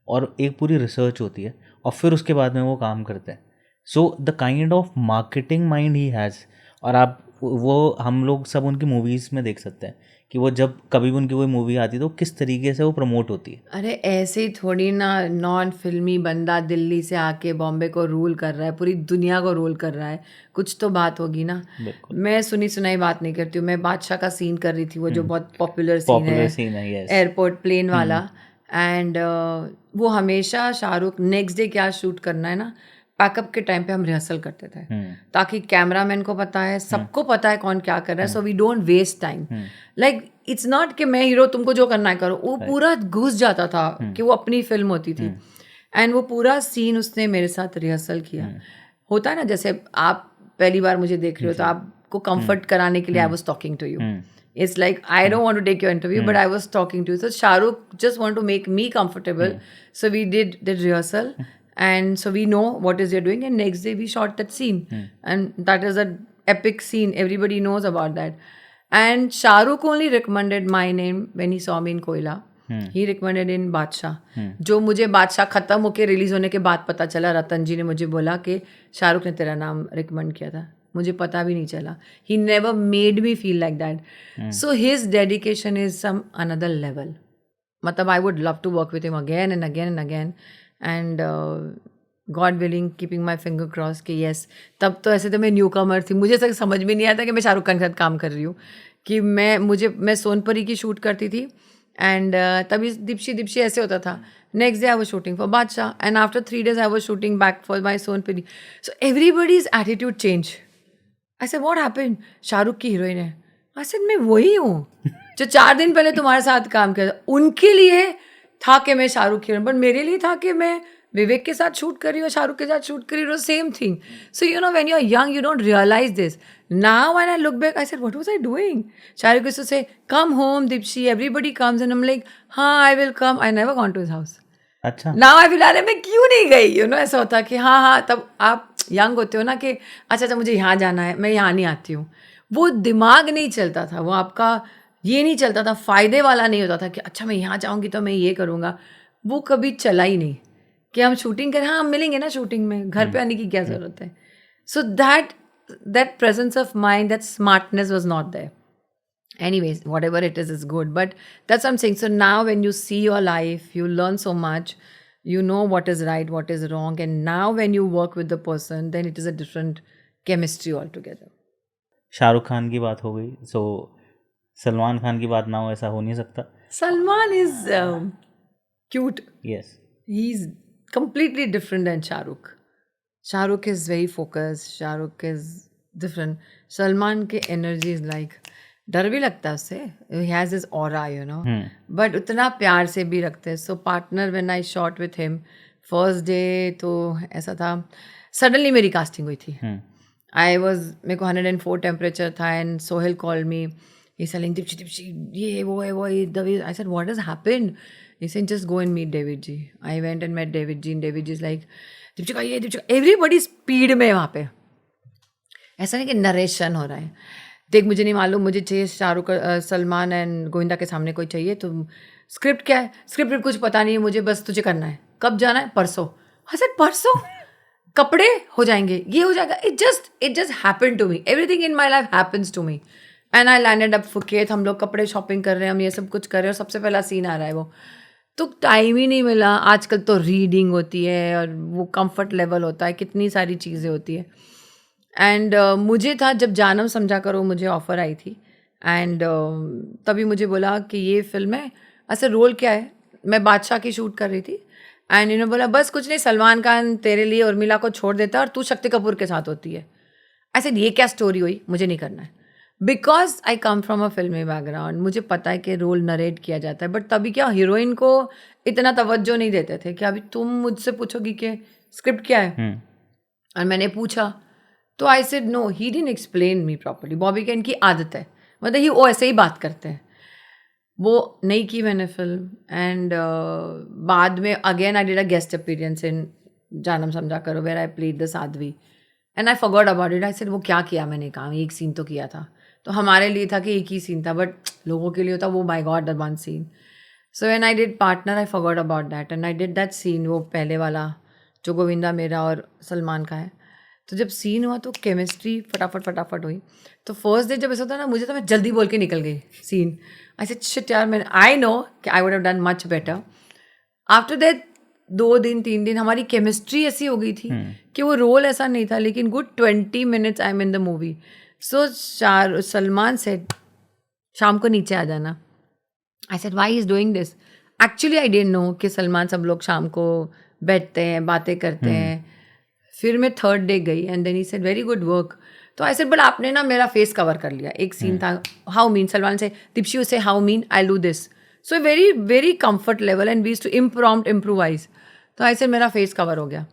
A: और एक पूरी रिसर्च होती है, और फिर उसके बाद में वो काम करते हैं. So the kind of marketing mind he has. और आप वो हम लोग सब उनकी मूवीज़ में देख सकते हैं कि वो जब कभी भी उनकी कोई मूवी आती है तो किस तरीके से वो प्रमोट होती है.
B: अरे ऐसे ही थोड़ी ना नॉन फिल्मी बंदा दिल्ली से आके बॉम्बे को रूल कर रहा है, पूरी दुनिया को रूल कर रहा है. कुछ तो बात होगी ना. मैं सुनी सुनाई बात नहीं करती हूँ. मैं बादशाह का सीन कर रही थी, वो जो बहुत पॉपुलर सीन है, एयरपोर्ट प्लेन वाला. एंड वो हमेशा शाहरुख नेक्स्ट डे क्या शूट करना है ना, पैकअप के टाइम पे हम रिहर्सल करते थे, ताकि कैमरामैन को पता है, सबको पता है कौन क्या कर रहा है. So we don't waste time. Like it's not कि मैं हीरो, तुमको जो करना है करो. वो पूरा घुस जाता था कि वो अपनी फिल्म होती थी. एंड वो पूरा सीन उसने मेरे साथ रिहर्सल किया. होता है ना, जैसे आप पहली बार मुझे देख रहे हो तो आपको कंफर्ट कराने के लिए I was talking to you. It's like I don't want to take your interview, but I was talking to you. So Shahrukh just wanted to make me comfortable. So we did the rehearsal, and so we know what is you're doing. And next day we shot that scene, and that is an epic scene. Everybody knows about that. And Shahrukh only recommended my name when he saw me in Koila. He recommended in बादशाह. जो मुझे बादशाह खत्म होके release होने के बाद पता चला, रतन जी ने मुझे बोला कि शाहरुख ने तेरा नाम रिकमेंड किया था. मुझे पता भी नहीं चला. He never made me feel like that. So his dedication is some another level. मतलब I would love to work with him again and again and again. And God willing, keeping my finger crossed कि yes. तब तो ऐसे तो मैं new कमर थी, मुझे तक समझ भी नहीं आया था कि मैं शाहरुख खान के साथ काम कर रही हूँ. कि मैं सोनपरी की शूट करती थी. एंड तभी दीप्शी ऐसे होता था. Next day I was shooting for Baadshah, and after 3 days I was shooting back for my Sonpari. So everybody's attitude change. I said, what happened? Shahrukh की हीरोइन है. I said, मैं वही हूँ जो 4 दिन पहले तुम्हारे साथ काम किया था. उनके लिए था कि मैं शाहरुख हीरोइन, बट मेरे लिए था कि मैं विवेक के साथ शूट कर रही हूँ, शाहरुख के साथ शूट कर रही हूँ. Same thing. So you know when you are young you don't realize this. Now when I look back I said, what was I doing? Shahrukh used to say, come home Dipshi, everybody comes, and I'm like, हाँ I will come. I never gone to his house.
A: अच्छा.
B: Now I feel, अरे मैं क्यों नहीं गई? You know ऐसा होता कि हाँ तब आप यंग होते हो ना कि अच्छा मुझे यहाँ जाना है, मैं यहाँ नहीं आती हूँ. वो दिमाग नहीं चलता था, वो आपका ये नहीं चलता था, फ़ायदे वाला नहीं होता था कि अच्छा मैं यहाँ जाऊँगी तो मैं ये करूँगा. वो कभी चला ही नहीं कि हम शूटिंग करें, हाँ हम मिलेंगे ना शूटिंग में, घर पे आने की क्या ज़रूरत है. So that presence of mind, that smartness was not there. Anyways, whatever it is good. But that's what I'm saying. So now when you see your life, you learn so much. You know what is right, what is wrong. And now when you work with the person, then it is a different chemistry altogether.
A: Shahrukh Khan की बात हो गई, सो सलमान खान की बात ना हो ऐसा हो नहीं सकता.
B: Salman is cute.
A: Yes.
B: He's completely different than Shahrukh. Shahrukh is very focused. Shahrukh is different. Salman की energy is like, डर भी लगता है उससे. He has his aura, you know. But उतना प्यार से भी रखते हैं. So partner, when I shot with him, first day तो ऐसा था. Suddenly मेरी casting हुई थी. मेरे को 104 टेम्परेचर था and Sohail called me. He selling Deepshi ये वो है I said what has happened. He said just go and meet David ji. I went and met David ji and David ji is like Deepshikha ये दीप्शिका. एवरीबॉडी स्पीड में वहाँ पे. ऐसा नहीं कि नरेशन हो रहा है. देख मुझे नहीं मालूम, मुझे चाहिए शाहरुख सलमान एंड गोविंदा के सामने कोई चाहिए. तो स्क्रिप्ट क्या है? स्क्रिप्ट कुछ पता नहीं है मुझे, बस तुझे करना है. कब जाना है? परसों. आई सेड परसों? कपड़े हो जाएंगे, ये हो जाएगा. It just happened to me. Everything in my life happens to me. And I landed up Phuket. हम लोग कपड़े शॉपिंग कर रहे हैं, हम ये सब कुछ कर रहे हैं और सबसे पहला सीन आ रहा है वो. तो टाइम ही नहीं मिला. आजकल तो रीडिंग होती है और वो कंफर्ट लेवल होता है, कितनी सारी चीज़ें होती है. एंड मुझे था जब जानम समझा करो मुझे ऑफ़र आई थी. एंड तभी मुझे बोला कि ये फिल्म है. ऐसे रोल क्या है? मैं बादशाह की शूट कर रही थी एंड इन्होंने बोला बस कुछ नहीं, सलमान खान तेरे लिए उर्मिला को छोड़ देता है और तू शक्ति कपूर के साथ होती है. ऐसे ये क्या स्टोरी हुई? मुझे नहीं करना है. Because I come from a फिल्मी बैकग्राउंड. मुझे पता है कि रोल नरेट किया जाता है. बट तभी क्या हीरोइन को इतना तवज्जो नहीं देते थे कि अभी तुम मुझसे पूछोगी कि स्क्रिप्ट क्या है. और मैंने पूछा तो I said no, he didn't explain me properly. Bobby कैन की आदत है, मतलब वो ऐसे ही बात करते हैं. वो नहीं की मैंने फिल्म. एंड बाद में again I did a guest appearance in Janam Samjha Karo where I played the sadhvi and I forgot about it. I said वो क्या किया मैंने काम, एक सीन तो किया था. तो हमारे लिए था कि एक ही सीन था, बट लोगों के लिए होता वो my god that one scene. So when I did Partner I forgot about that and I did that scene, वो पहले वाला जो गोविंदा मेरा और सलमान का है. तो जब सीन हुआ तो केमिस्ट्री फटाफट हुई. तो फर्स्ट डे जब ऐसा होता ना, मुझे तो मैं जल्दी बोल के निकल गई सीन. आई सेड शिट यार, मैं आई नो कि I would have done much better. After that 2 दिन 3 दिन हमारी केमिस्ट्री ऐसी हो गई थी कि वो रोल ऐसा नहीं था, लेकिन good 20 minutes I am in the movie. So Salman said शाम को नीचे आ जाना. I said why is doing this. Actually I didn't know कि सलमान सब लोग शाम को बैठते हैं, बातें करते हैं. फिर मैं थर्ड डे गई and then he said very good work. तो आई सेड बट आपने ना मेरा फेस कवर कर लिया. एक सीन था हाउ मीन, सलमान से दीप्शी से how mean I do this. So very very comfort level and we used to improvise. तो आई सेड मेरा फेस कवर हो गया.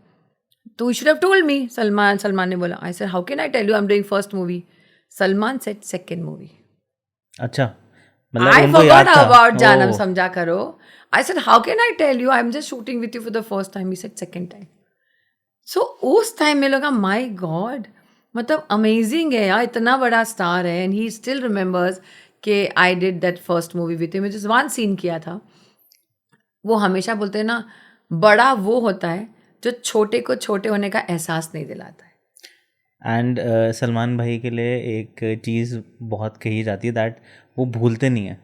B: तो you should have told me. Salman ने बोला. I said how can I tell you I am doing first movie. Salman said second movie.
A: अच्छा,
B: I forgot about जानम समझा करो. I said how can I tell you, I'm just shooting with you for the first time. He said second time. So उस time में लगा my God, मतलब amazing है यार, इतना बड़ा स्टार है एंड ही स्टिल रिमेंबर्स कि आई did that first movie with him. जिस वन सीन किया था. वो हमेशा बोलते हैं ना, बड़ा वो होता है जो छोटे को छोटे होने का एहसास नहीं दिलाता है.
A: एंड सलमान भाई के लिए एक चीज़ बहुत कही जाती है दैट वो भूलते नहीं है.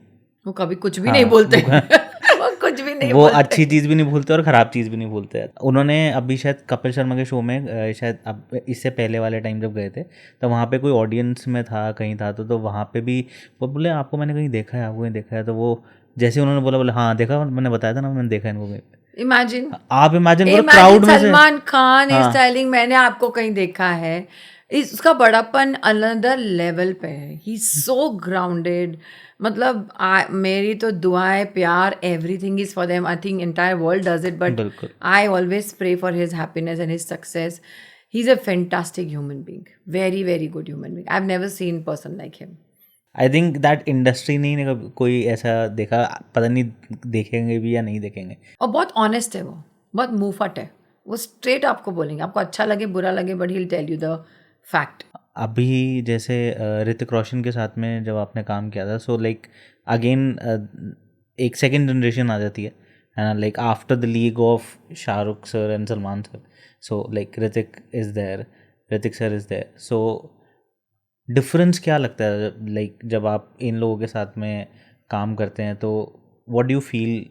B: वो कभी कुछ भी नहीं बोलते. वो कुछ भी नहीं
A: वो
B: बोलते.
A: अच्छी चीज़ भी नहीं भूलते और ख़राब चीज़ भी नहीं भूलते. उन्होंने अभी शायद कपिल शर्मा के शो में शायद अब इससे पहले वाले टाइम जब गए थे तो वहाँ पे कोई ऑडियंस में था, कहीं था तो वहाँ पे भी वो बोले आपको मैंने कहीं देखा है, आपको कहीं देखा है. तो वो जैसे उन्होंने बोले हाँ देखा, मैंने बताया था ना मैंने देखा इनको.
B: इमेजिन,
A: आप इमेजिन करो क्राउड में से
B: सलमान खान इज टेलिंग मैंने आपको कहीं देखा है. इसका बड़ापन अनदर लेवल पे है. He so grounded. मतलब मेरी तो दुआएं, प्यार, everything is for them. I think entire world does it, but I always pray for his happiness and his success. He is a fantastic human being, very very good human being. I have never seen person like him.
A: I think that industry नहीं कोई ऐसा देखा, पता नहीं देखेंगे भी या नहीं देखेंगे.
B: और बहुत ऑनेस्ट है वो, बहुत मुंहफट है. वो स्ट्रेट आपको बोलेंगे, आपको अच्छा लगे बुरा लगे, but he will tell you the fact.
A: अभी जैसे ऋतिक रोशन के साथ में जब आपने काम किया था, सो लाइक अगेन एक सेकेंड जनरेशन आ जाती है and like after the league of Shahrukh sir and Salman sir, so like Hrithik sir is there. So difference क्या लगता है लाइक जब आप इन लोगों के साथ में काम करते हैं, तो what do you feel?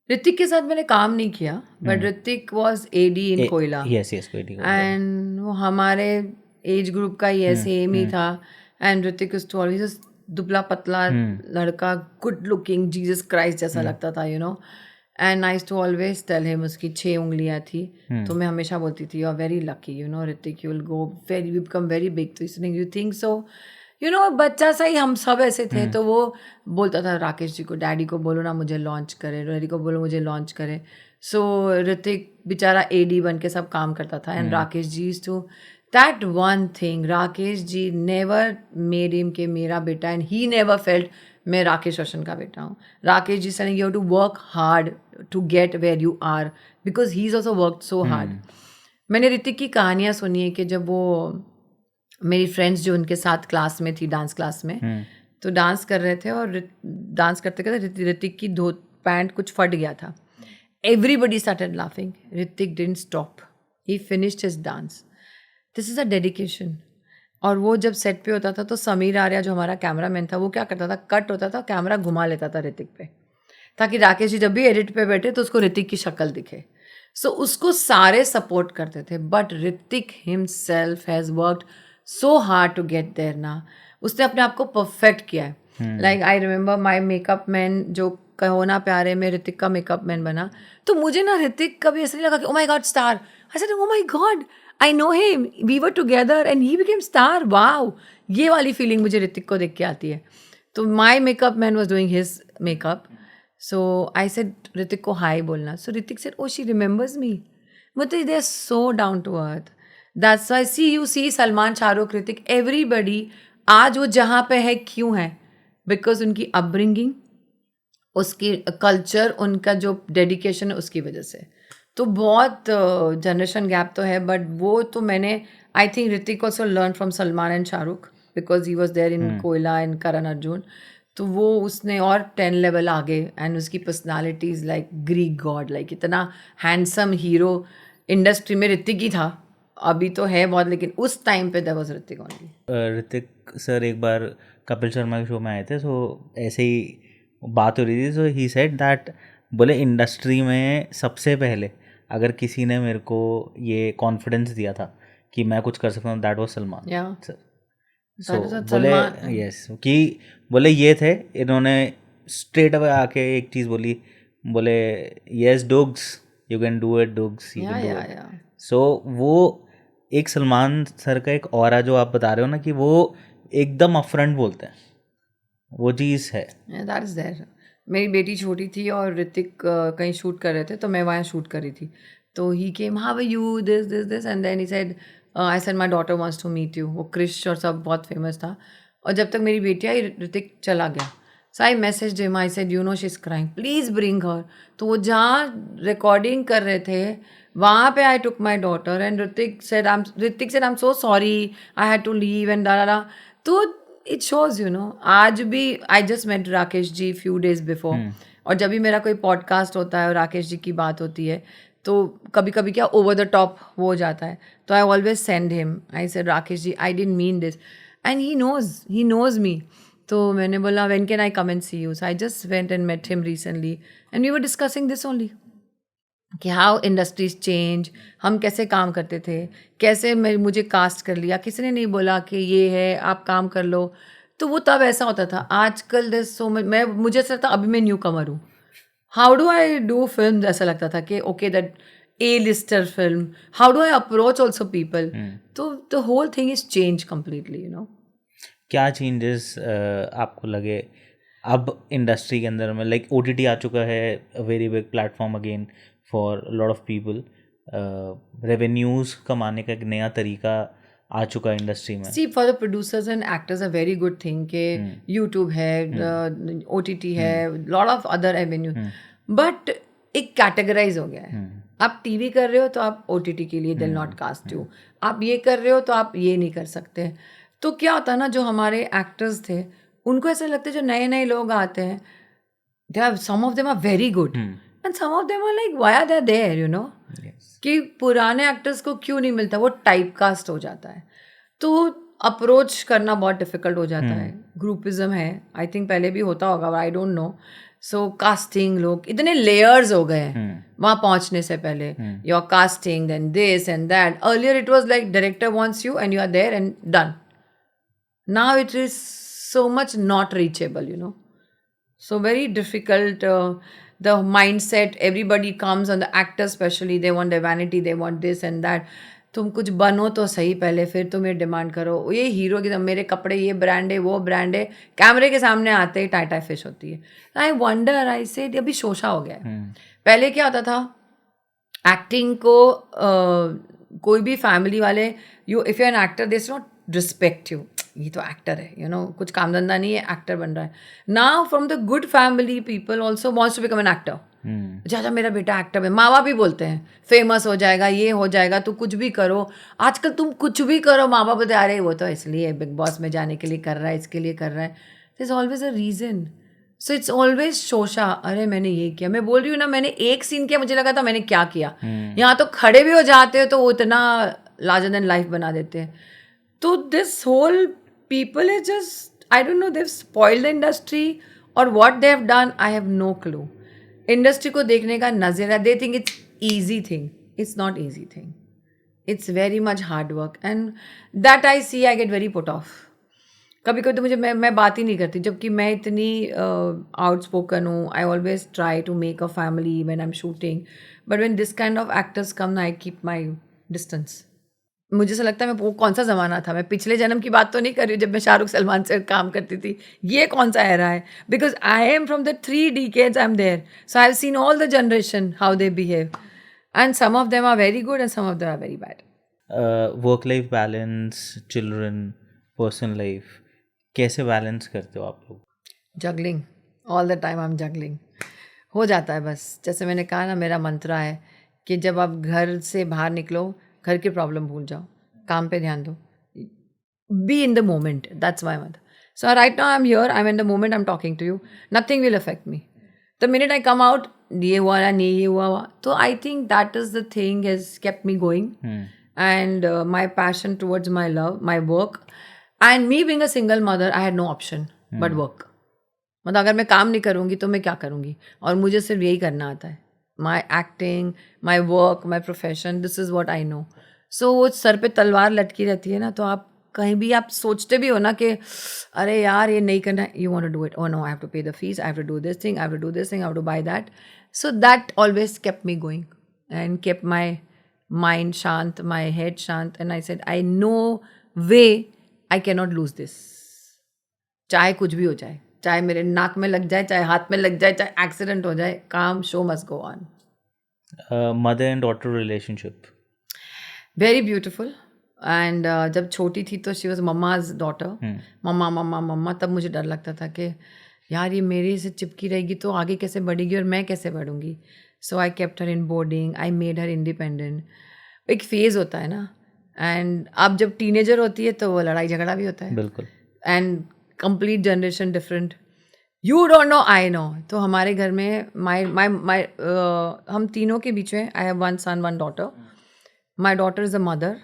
B: Hrithik के साथ मैंने काम नहीं किया, बट ऋतिक वॉज एडी इन कोयला.
A: यस
B: एंड वो हमारे एज ग्रुप का ही है, सेम ही था. And Hrithik is to always दुबला पतला लड़का, गुड लुकिंग, जीसस क्राइस्ट जैसा लगता था, you know. And I used to always tell him, उसकी 6 उंगलियां थी, तो मैं हमेशा बोलती थी, you are very lucky, you know Hrithik, you will go very, you become very big. तो इसलिए you think so, you know, बच्चा सा ही हम सब ऐसे थे. तो वो बोलता था राकेश जी को, डैडी को बोलो ना मुझे लॉन्च करे, डैडी को बोलो मुझे लॉन्च करे. सो ऋतिक बेचारा AD बन के सब काम करता था. And Rakesh ji is to that one thing, Rakesh ji never made him के मेरा बेटा, एंड ही नेवर फेल्ट मैं राकेश रोशन का बेटा हूँ. Rakesh ji saying you have to work hard to get where you are, because he is also work so hard. मैंने ऋतिक की कहानियाँ सुनी है कि जब वो, मेरी फ्रेंड्स जो उनके साथ क्लास में थी, डांस क्लास में, तो डांस कर रहे थे और डांस करते करते ऋतिक की पैंट कुछ फट गया था. Everybody started laughing. Hrithik didn't stop, he finished his dance. This is a dedication. और वो जब सेट पे होता था तो समीर आर्या जो हमारा कैमरामैन था, वो क्या करता था, कट होता था, कैमरा घुमा लेता था ऋतिक पे, ताकि राकेश जी जब भी एडिट पे बैठे तो उसको ऋतिक की शक्ल दिखे. सो उसको सारे सपोर्ट करते थे, but Hrithik himself has worked so hard to get there ना. उसने अपने आप को परफेक्ट किया है. Like I remember my makeup man, जो कहो ना प्यारे में ऋतिक का मेकअप मैन बना, तो मुझे ना ऋतिक कभी ऐसा नहीं लगा कि oh my god star. I said oh my god, I know him, we were together and he became star. Wow, ये वाली फीलिंग मुझे ऋतिक को देख के आती है. तो my makeup man was doing his makeup. So I said Hrithik को हाई बोलना. So Hrithik said oh she remembers me. मतलब they are so down to earth. That's why see you see Salman, Shahrukh, Hrithik, everybody आज वो जहाँ पे है क्यों है? बिकॉज उनकी अपब्रिंगिंग, उसकी कल्चर, उनका जो डेडिकेशन है उसकी वजह से. तो बहुत जनरेशन गैप तो है, बट वो तो मैंने, I think Hrithik also learn from Salman and Shahrukh, because he was there in Koyla and Karan Arjun. तो वो उसने और 10 लेवल आगे. एंड उसकी personality is like Greek God, like इतना हैंडसम हीरो इंडस्ट्री में ऋतिक ही था. अभी तो है बहुत, लेकिन उस टाइम पे there was Hrithik only.
A: Hrithik sir एक बार कपिल शर्मा के शो में आए थे, सो ऐसे ही बात हो रही थी. सो ही सेड दैट, बोले इंडस्ट्री में सबसे पहले अगर किसी ने मेरे को ये कॉन्फिडेंस दिया था कि मैं कुछ कर सकता हूँ, दैट वाज सलमान सर. सो बोले यस, कि बोले ये थे, इन्होंने स्ट्रेट अवे आके एक चीज़ बोली, बोले yes dogs, you can do it dogs, you can do it. So वो एक सलमान सर का एक ऑरा जो आप बता रहे हो ना, कि वो एकदम अपफ्रंट बोलते हैं, वो चीज़ है.
B: That is there. मेरी बेटी छोटी थी और ऋतिक कहीं शूट कर रहे थे, तो मैं वहाँ शूट कर रही थी. तो he came, how are you, this this this, and then he said, I said my daughter wants to meet you. वो क्रिश और सब बहुत फेमस था. और जब तक मेरी बेटी आई, ऋतिक चला गया. So I message him, I said you know she is crying, please bring her. तो वो जहाँ रिकॉर्डिंग कर रहे थे वहाँ पे I took my daughter, and Hrithik said I am so sorry, I had to leave and डाला. तो इट शोज, यू नो. आज भी I just met Rakesh ji few days before, और जब भी मेरा कोई पॉडकास्ट होता है और राकेश जी की बात होती है, तो कभी कभी क्या ओवर द टॉप वो हो जाता है, तो I always send him, I said Rakesh ji I didn't mean this, and he knows me. तो मैंने बोला when can I come and see you. So I just went and met him recently, and we were discussing this only, कि how industries change, हम कैसे काम करते थे, कैसे मुझे कास्ट कर लिया, किसी ने नहीं बोला कि ये है आप काम कर लो. तो वो तब ऐसा होता था. आजकल दिस सो मच, मुझे ऐसा लगता अभी मैं न्यू कमर हूँ, how do I do film. ऐसा लगता था कि okay that A lister film, how do I approach also people. तो the whole thing is change completely, you know.
A: क्या चेंजेस आपको लगे अब इंडस्ट्री के अंदर में? लाइक OTT आ चुका है, very big platform again for lot of people. Revenues कमाने का एक नया तरीका आ चुका है इंडस्ट्री में.
B: See for the producers and actors a very good thing के यूट्यूब है, OTT है, lot of other avenue, but एक कैटेगराइज हो गया है. आप टीवी कर रहे हो तो आप OTT के लिए, दिल नॉट कास्ट यू. आप ये कर रहे हो तो आप ये नहीं कर सकते. तो क्या होता है ना, जो हमारे एक्टर्स थे उनको ऐसा लगता है, जो नए नए लोग आते हैं, they are, some of them are very good and some of them are like why are they there, you know. कि पुराने एक्टर्स को क्यों नहीं मिलता, वो टाइप कास्ट हो जाता है. तो अप्रोच करना बहुत डिफिकल्ट हो जाता है. ग्रुपिज्म है, आई थिंक पहले भी होता होगा, आई डोंट नो. सो कास्टिंग, लोग इतने लेयर्स हो गए हैं वहाँ पहुँचने से पहले. You are casting, then this and that. Earlier it was like director wants you and you are there and done. Now it is so much not reachable, you know. So very difficult. The mindset, everybody comes on the actor especially, they want their vanity, they want this and that. तुम कुछ बनो तो सही पहले, फिर तुम ये demand करो. ये हीरो की मेरे कपड़े ये ब्रांड है वो ब्रांड है, कैमरे के सामने आते ही टाटा फिश होती है. आई वंडर, आई से अभी शोशा हो गया है. पहले क्या होता था, एक्टिंग को कोई भी फैमिली वाले, you if you an actor they not respect you, ये तो एक्टर है, यू नो, कुछ काम धंधा नहीं है, एक्टर बन रहा है. Now from the good family people also wants to become an actor. अच्छा मेरा बेटा एक्टर है, माँ बाप भी बोलते हैं फेमस हो जाएगा, ये हो जाएगा, तू कुछ भी करो. आजकल तुम कुछ भी करो, माँ बाप बोलते अरे वो तो इसलिए बिग बॉस में जाने के लिए कर रहा है, इसके लिए कर रहा है. There is always a reason. So it's always शोशा, अरे मैंने ये किया. मैं बोल रही हूँ ना, मैंने एक सीन किया, मुझे लगा था मैंने क्या किया. यहाँ तो खड़े भी हो जाते हो तो वो इतना लार्जर देन लाइफ बना देते हैं. तो this whole people is just, I don't know, they've spoiled the industry or what they have done, I have no clue. Industry को देखने का नज़रिया, they think it's easy thing. It's not easy thing. It's very much hard work and that I see, I get very put off. कभी कभी तो मुझे मैं बात ही नहीं करती, जबकि मैं इतनी outspoken हूँ. I always try to make a family when I'm shooting, but when this kind of actors come, I keep my distance. मुझे ऐसा लगता है मैं वो कौन सा ज़माना था, मैं पिछले जन्म की बात तो नहीं कर रही हूँ जब मैं शाहरुख सलमान से काम करती थी. ये कौन सा एरा है, because I am from the 3 decades I am there, so I have seen all the generation how they behave and some of them are very good and some of them are very bad.
A: Work life balance, children, personal life, कैसे balance करते हो आप लोग?
B: Juggling, all the time I am juggling. हो जाता है बस. जैसे मैंने कहा ना, मेरा मंत्रा है कि जब आप घर से बाहर निकलो, घर की प्रॉब्लम भूल जाओ, काम पे ध्यान दो, be in the moment. That's my mantra. So right now I am here, I am in the moment, I am talking to you, nothing will affect me. The minute I come out, ये हुआ ना, नहीं ये हुआ. तो I think that is the thing has kept me going and my passion towards my love, my work. And me being a single mother, I had no option but work. मतलब अगर मैं काम नहीं करूँगी तो मैं क्या करूँगी, और मुझे सिर्फ यही करना आता है. My acting, my work, my profession, this is what I know. So वो सर पे तलवार लटकी रहती है ना, तो आप कहीं भी आप सोचते भी हो ना कि अरे यार ये नहीं करना है, you want to do it. Oh no, I have to pay the fees, I have to do this thing, I have to do this thing, I have to buy that. So that always kept me going and kept my mind shant, my head shant. And I said, I know way I cannot lose this. चाहे कुछ भी हो जाए, चाहे मेरे नाक में लग जाए, चाहे हाथ में लग जाए, चाहे एक्सीडेंट हो जाए, काम, show must go on.
A: Mother and daughter relationship
B: very beautiful. And जब छोटी थी तो शी वॉज मम्माज डॉटर, मम्मा मम्मा मम्मा. तब मुझे डर लगता था कि यार ये मेरे से चिपकी रहेगी तो आगे कैसे बढ़ेगी और मैं कैसे बढ़ूंगी. So I kept her in boarding, I made her independent. एक फेज़ होता है ना, एंड अब जब टीनेजर होती है तो वो लड़ाई झगड़ा भी होता है.
A: बिल्कुल.
B: And complete generation different. You don't know, I know. तो हमारे घर में हम तीनों के बीच में, I have 1 son 1 daughter. My daughter is a mother.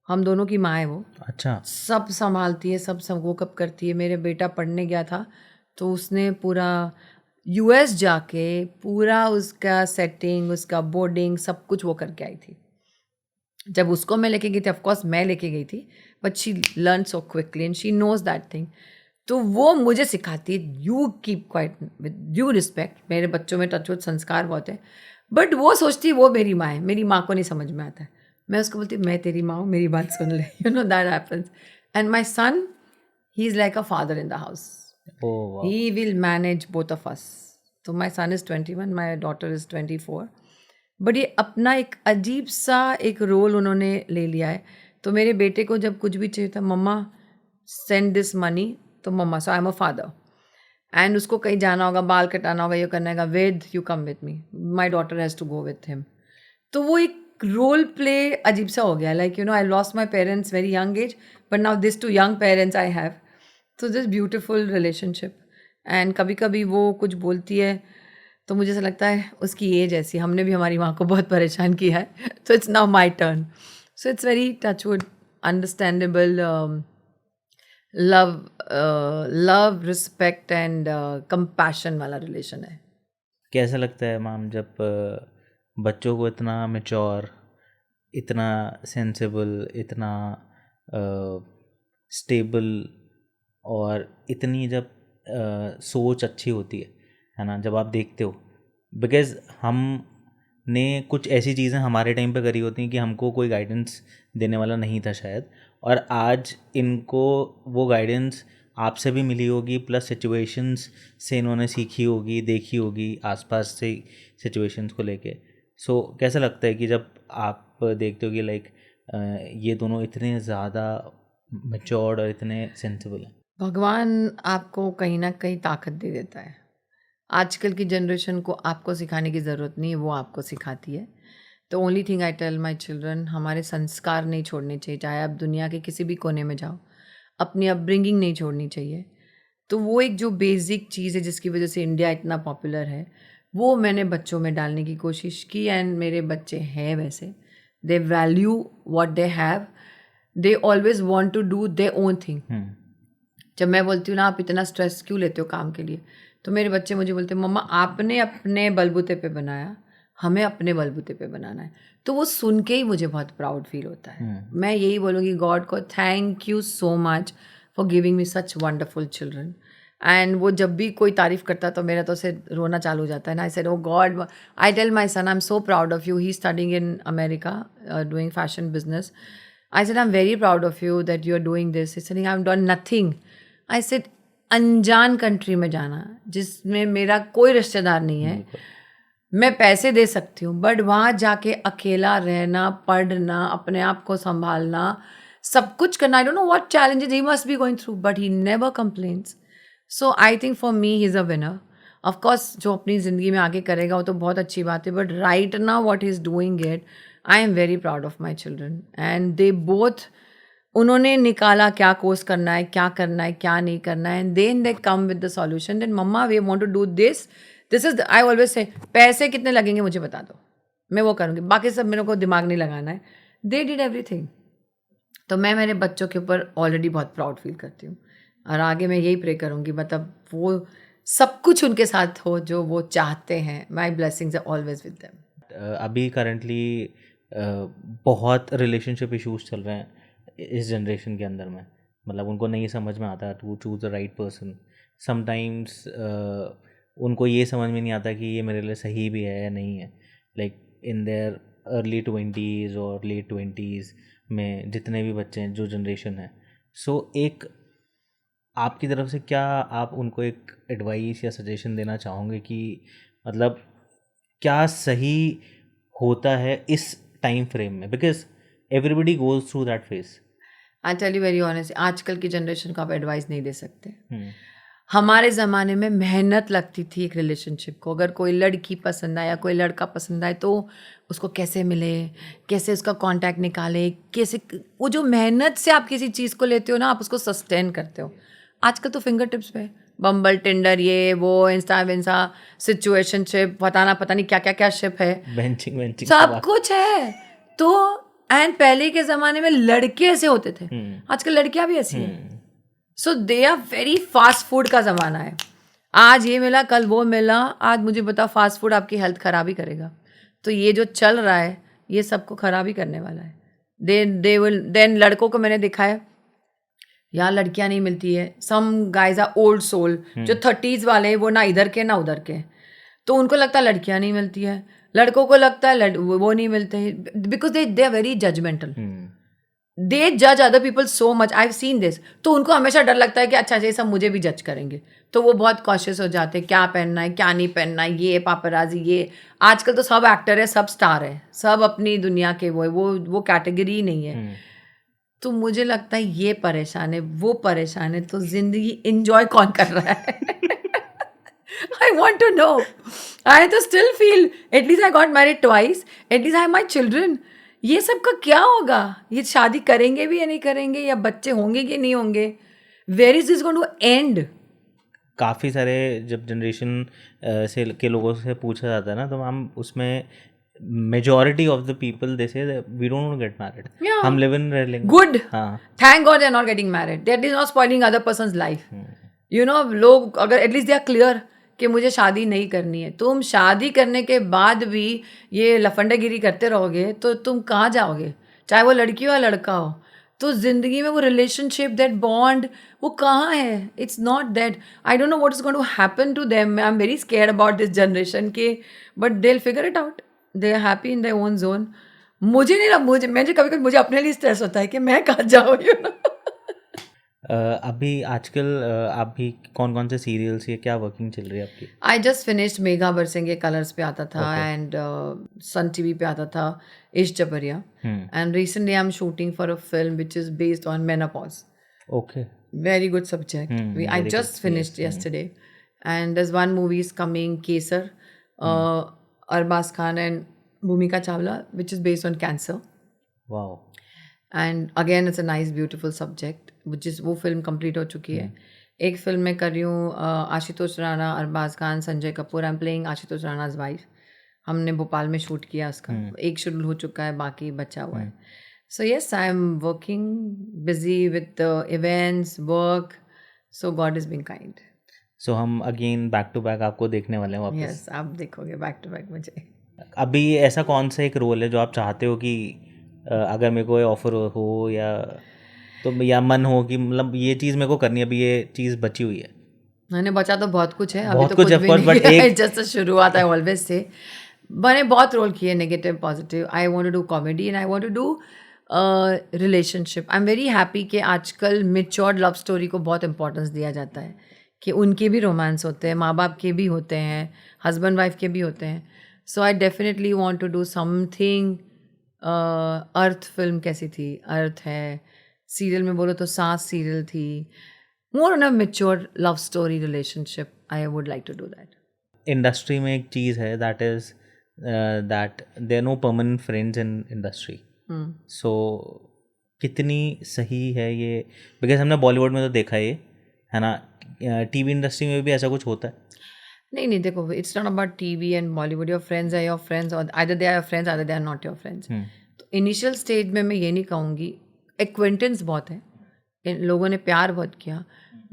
B: हम दोनों की माँ है वो.
A: अच्छा.
B: सब संभालती है, सब वोकअप करती है. मेरे बेटा पढ़ने गया था तो उसने पूरा US जाके पूरा उसका सेटिंग, उसका बोर्डिंग, सब कुछ वो करके आई थी. जब उसको मैं लेके गई थी, ऑफकोर्स मैं लेके गई थी, but she learn so quickly and she knows that thing. तो वो मुझे सिखाती है, you keep quiet with due respect. मेरे बच्चों में टचवुड संस्कार बहुत है, बट वो सोचती है वो मेरी माँ है. मेरी माँ को नहीं समझ में आता है. मैं उसको बोलती मैं तेरी माँ हूँ, मेरी बात सुन ले. You know that happens. And my son, he is like a father in the house. He will manage both of us. तो my son is 21, my daughter is 24. But ये अपना एक अजीब सा एक रोल उन्होंने ले लिया है. तो मेरे बेटे को जब कुछ भी चाहिए था, मम्मा सेंड दिस मनी, तो मम्मा, so I am a father. And उसको कहीं जाना होगा, बाल कटाना होगा, ये करना होगा, would you come with me, my daughter has to go with him. तो वो एक रोल प्ले अजीब सा हो गया. Like you know, I lost my parents very young age, but now this 2 young parents I have. तो this beautiful relationship. And कभी कभी वो कुछ बोलती है तो मुझे ऐसा लगता है उसकी एज ऐसी, हमने भी हमारी माँ को बहुत परेशान किया है. तो it's now my turn. So it's very touchwood, understandable. Love, respect and compassion वाला रिलेशन है.
A: कैसा लगता है मैम जब बच्चों को इतना मैच्योर, इतना सेंसिबल, इतना स्टेबल और इतनी जब सोच अच्छी होती है ना, जब आप देखते हो, बिकॉज़ हमने कुछ ऐसी चीज़ें हमारे टाइम पे करी होती हैं कि हमको कोई गाइडेंस देने वाला नहीं था शायद, और आज इनको वो गाइडेंस आपसे भी मिली होगी, प्लस सिचुएशंस से इन्होंने सीखी होगी, देखी होगी आसपास से सिचुएशंस को लेके। सो कैसा लगता है कि जब आप देखते हो कि लाइक ये दोनों इतने ज़्यादा मैच्योर्ड और इतने सेंसिबल हैं?
B: भगवान आपको कहीं ना कहीं ताकत दे देता है। आजकल की जनरेशन को आपको सिखाने की ज़रूरत नहीं है, वो आपको सिखाती है। तो only thing I tell my children, हमारे संस्कार नहीं छोड़ने चाहिए, चाहे आप दुनिया के किसी भी कोने में जाओ, अपनी अपब्रिंगिंग नहीं छोड़नी चाहिए। तो वो एक जो बेसिक चीज़ है जिसकी वजह से इंडिया इतना पॉपुलर है, वो मैंने बच्चों में डालने की कोशिश की, एंड मेरे बच्चे हैं वैसे, they value what they have, they always want to do their own thing. जब मैं बोलती हूँ ना आप इतना स्ट्रेस क्यों लेते हो काम के लिए, तो मेरे बच्चे मुझे बोलते हैं मम्मा आपने अपने बलबूते पे बनाया, हमें अपने बलबूते पे बनाना है। तो वो सुन के ही मुझे बहुत प्राउड फील होता है। मैं यही बोलूँगी गॉड को thank you so much for giving me such wonderful children. And वो जब भी कोई तारीफ़ करता है तो मेरा तो उसे रोना चालू हो जाता है ना। I said oh god, I tell my son I am so proud of you, he studying in America doing fashion business. I said, I'm very proud of you that you're doing this. He said, I've done nothing. I said, अनजान country में जाना जिसमें मेरा कोई रिश्तेदार नहीं है, मैं पैसे दे सकती हूँ, बट वहाँ जाके अकेला रहना, पढ़ना, अपने आप को संभालना, सब कुछ करना, I don't know what challenges he must be going through, but he never complains. So I think for me he is a winner. Of course जो अपनी ज़िंदगी में आगे करेगा वो तो बहुत अच्छी बात है, but right now what he is doing it, I am very proud of my children. And they both, उन्होंने निकाला क्या कोर्स करना है, क्या करना है, क्या नहीं करना है, and then they come with the solution, then mama we want to do this, this is, I always say पैसे कितने लगेंगे मुझे बता दो, मैं वो करूँगी, बाकी सब मेरे को दिमाग नहीं लगाना है। They did everything. तो मैं मेरे बच्चों के ऊपर ऑलरेडी बहुत प्राउड फील करती हूँ, और आगे मैं यही प्रे करूँगी, मतलब वो सब कुछ उनके साथ हो जो वो चाहते हैं। My blessings are always with them.
A: अभी करंटली बहुत रिलेशनशिप इश्यूज चल रहे हैं इस जनरेशन के अंदर में, मतलब उनको नहीं समझ में आता to choose the right person. Sometimes उनको ये समझ में नहीं आता कि ये मेरे लिए सही भी है या नहीं है। Like in their early 20s और लेट 20s में जितने भी बच्चे हैं, जो जनरेशन है, सो एक आपकी तरफ से क्या आप उनको एक एडवाइस या सजेशन देना चाहोगे कि मतलब क्या सही होता है इस टाइम फ्रेम में, because everybody goes through that phase?
B: I tell you very honest, आजकल की जनरेशन को आप एडवाइस नहीं दे सकते। हमारे ज़माने में मेहनत लगती थी एक रिलेशनशिप को, अगर कोई लड़की पसंद आए या कोई लड़का पसंद आए तो उसको कैसे मिले, कैसे उसका कांटेक्ट निकाले, कैसे, वो जो मेहनत से आप किसी चीज़ को लेते हो ना, आप उसको सस्टेन करते हो। आजकल तो फिंगर टिप्स पे बम्बल, टिंडर, ये वो, इंस्टा विंस्टा, सिचुएशनशिप, पता नहीं क्या क्या क्या शिप है,
A: बेंचिंग
B: सब कुछ है। तो एंड पहले के ज़माने में लड़के ऐसे होते थे, आजकल लड़कियां भी ऐसी हैं। So they are very fast food का ज़माना है, आज ये मिला कल वो मिला। आज मुझे बताओ, फास्ट फूड आपकी हेल्थ ख़राब ही करेगा। तो ये जो चल रहा है ये सबको ख़राब ही करने वाला है। दे विल देन, लड़कों को मैंने देखा है यहाँ लड़कियां नहीं मिलती है। Some guys are old soul, जो 30s वाले हैं वो ना इधर के ना उधर के, तो उनको लगता है लड़कियां नहीं मिलती है, लड़कों को लगता है वो नहीं मिलते हैं, because they are very judgmental, they जज other people so much, I have seen this. तो उनको हमेशा डर लगता है कि अच्छा ये सब मुझे भी जज करेंगे, तो वो बहुत कॉशियस हो जाते हैं, क्या पहनना है क्या नहीं पहनना है, ये पापराजी, ये आजकल तो सब एक्टर है, सब स्टार है, सब अपनी दुनिया के वो कैटेगरी ही नहीं है। तो मुझे लगता है ये परेशान है, वो परेशान है, तो जिंदगी इंजॉय कौन कर रहा है? I want to know. I तो still feel, at least I got married twice, at least I have my children. ये सब का क्या होगा? ये शादी करेंगे भी या नहीं करेंगे, या बच्चे होंगे कि नहीं होंगे? Where is this going to end?
A: काफ़ी सारे जब जनरेशन से के लोगों से पूछा जाता है ना, तो हम उसमें majority of the people they say that we don't want to get married.
B: Yeah.
A: हम live in रहेंगे.
B: Good.
A: हाँ.
B: Thank God they are not getting married. That is not spoiling other person's life. You know, लोग अगर at least they are clear कि मुझे शादी नहीं करनी है, तुम शादी करने के बाद भी ये लफंडेगिरी करते रहोगे तो तुम कहाँ जाओगे? चाहे वो लड़की हो या लड़का हो, तो जिंदगी में वो रिलेशनशिप, दैट बॉन्ड, वो कहाँ है? It's not that. I don't know what is going to happen to them. I am very scared about this generation के, but they will figure it out. They are happy in their own zone. मुझे नहीं लगा, मुझे कभी कभी मुझे अपने लिए स्ट्रेस होता है कि मैं कहाँ जाऊँ, यू नो.
A: अभी आजकल आप भी कौन कौन से सीरियल्स या क्या वर्किंग चल रही है आपकी?
B: I just finished Megha Barsenge, Colors पे आता था, एंड सन टीवी पे आता था Ishq Jabariya. And recently I am shooting for a film which is based on menopause.
A: Okay.
B: Very good subject. I just finished yesterday. And there's one movie is coming, Kesar, Arbaz Khan and Bhumika Chawla, which is based on cancer.
A: Wow.
B: And again, it's a nice, beautiful subject, which is वो film complete हो चुकी है. एक film में कर रही हूँ Ashutosh Rana, Arbaaz Khan, Sanjay Kapoor. I am playing Ashutosh Rana's wife. हमने भोपाल में शूट किया उसका. एक शेड्यूल हो चुका है, बाकी बचा हुआ है. So yes, I'm working, busy with the events, work. So God is being kind.
A: So हम अगेन बैक टू बैक आपको देखने वाले हैं वापस.
B: Yes, आप देखोगे बैक टू बैक मुझे.
A: अभी ऐसा कौन सा एक रोल है जो आप चाहते हो कि अगर मेरे को ऑफर हो या तो या मन हो कि मतलब ये चीज़ मेरे को करनी है, अभी ये चीज़ बची हुई है?
B: मैंने बचा तो बहुत कुछ है, अभी
A: बहुत
B: तो
A: कुछ
B: कुछ
A: of
B: भी
A: course,
B: नहीं
A: but
B: है.
A: एक-
B: जस्ट शुरुआत है ऑलवेज से. मैंने बहुत रोल किए, negative, positive. I want to do comedy and I want to do relationship. I am very happy कि आजकल मेच्योर्ड लव स्टोरी को बहुत इंपॉर्टेंस दिया जाता है, कि उनके भी रोमांस होते हैं, माँ बाप के भी होते हैं, हस्बैंड वाइफ के भी होते हैं. So I definitely want to do something. Arth film कैसी थी? अर्थ है. सीरियल में बोलो तो सांस सीरियल थी. More on a mature love story relationship. I would like to do that.
A: Industry में एक चीज़ है that is that there no permanent friends in industry. So कितनी सही है ये? बिकॉज हमने बॉलीवुड में तो देखा है ना, टीवी इंडस्ट्री में भी ऐसा कुछ होता है?
B: नहीं, देखो, it's not about TV and Bollywood. Your friends are your friends, और either they are your friends, either they are not your friends. तो इनिशियल स्टेज में मैं ये नहीं कहूँगी. एक्वेंटेंस बहुत है, इन लोगों ने प्यार बहुत किया.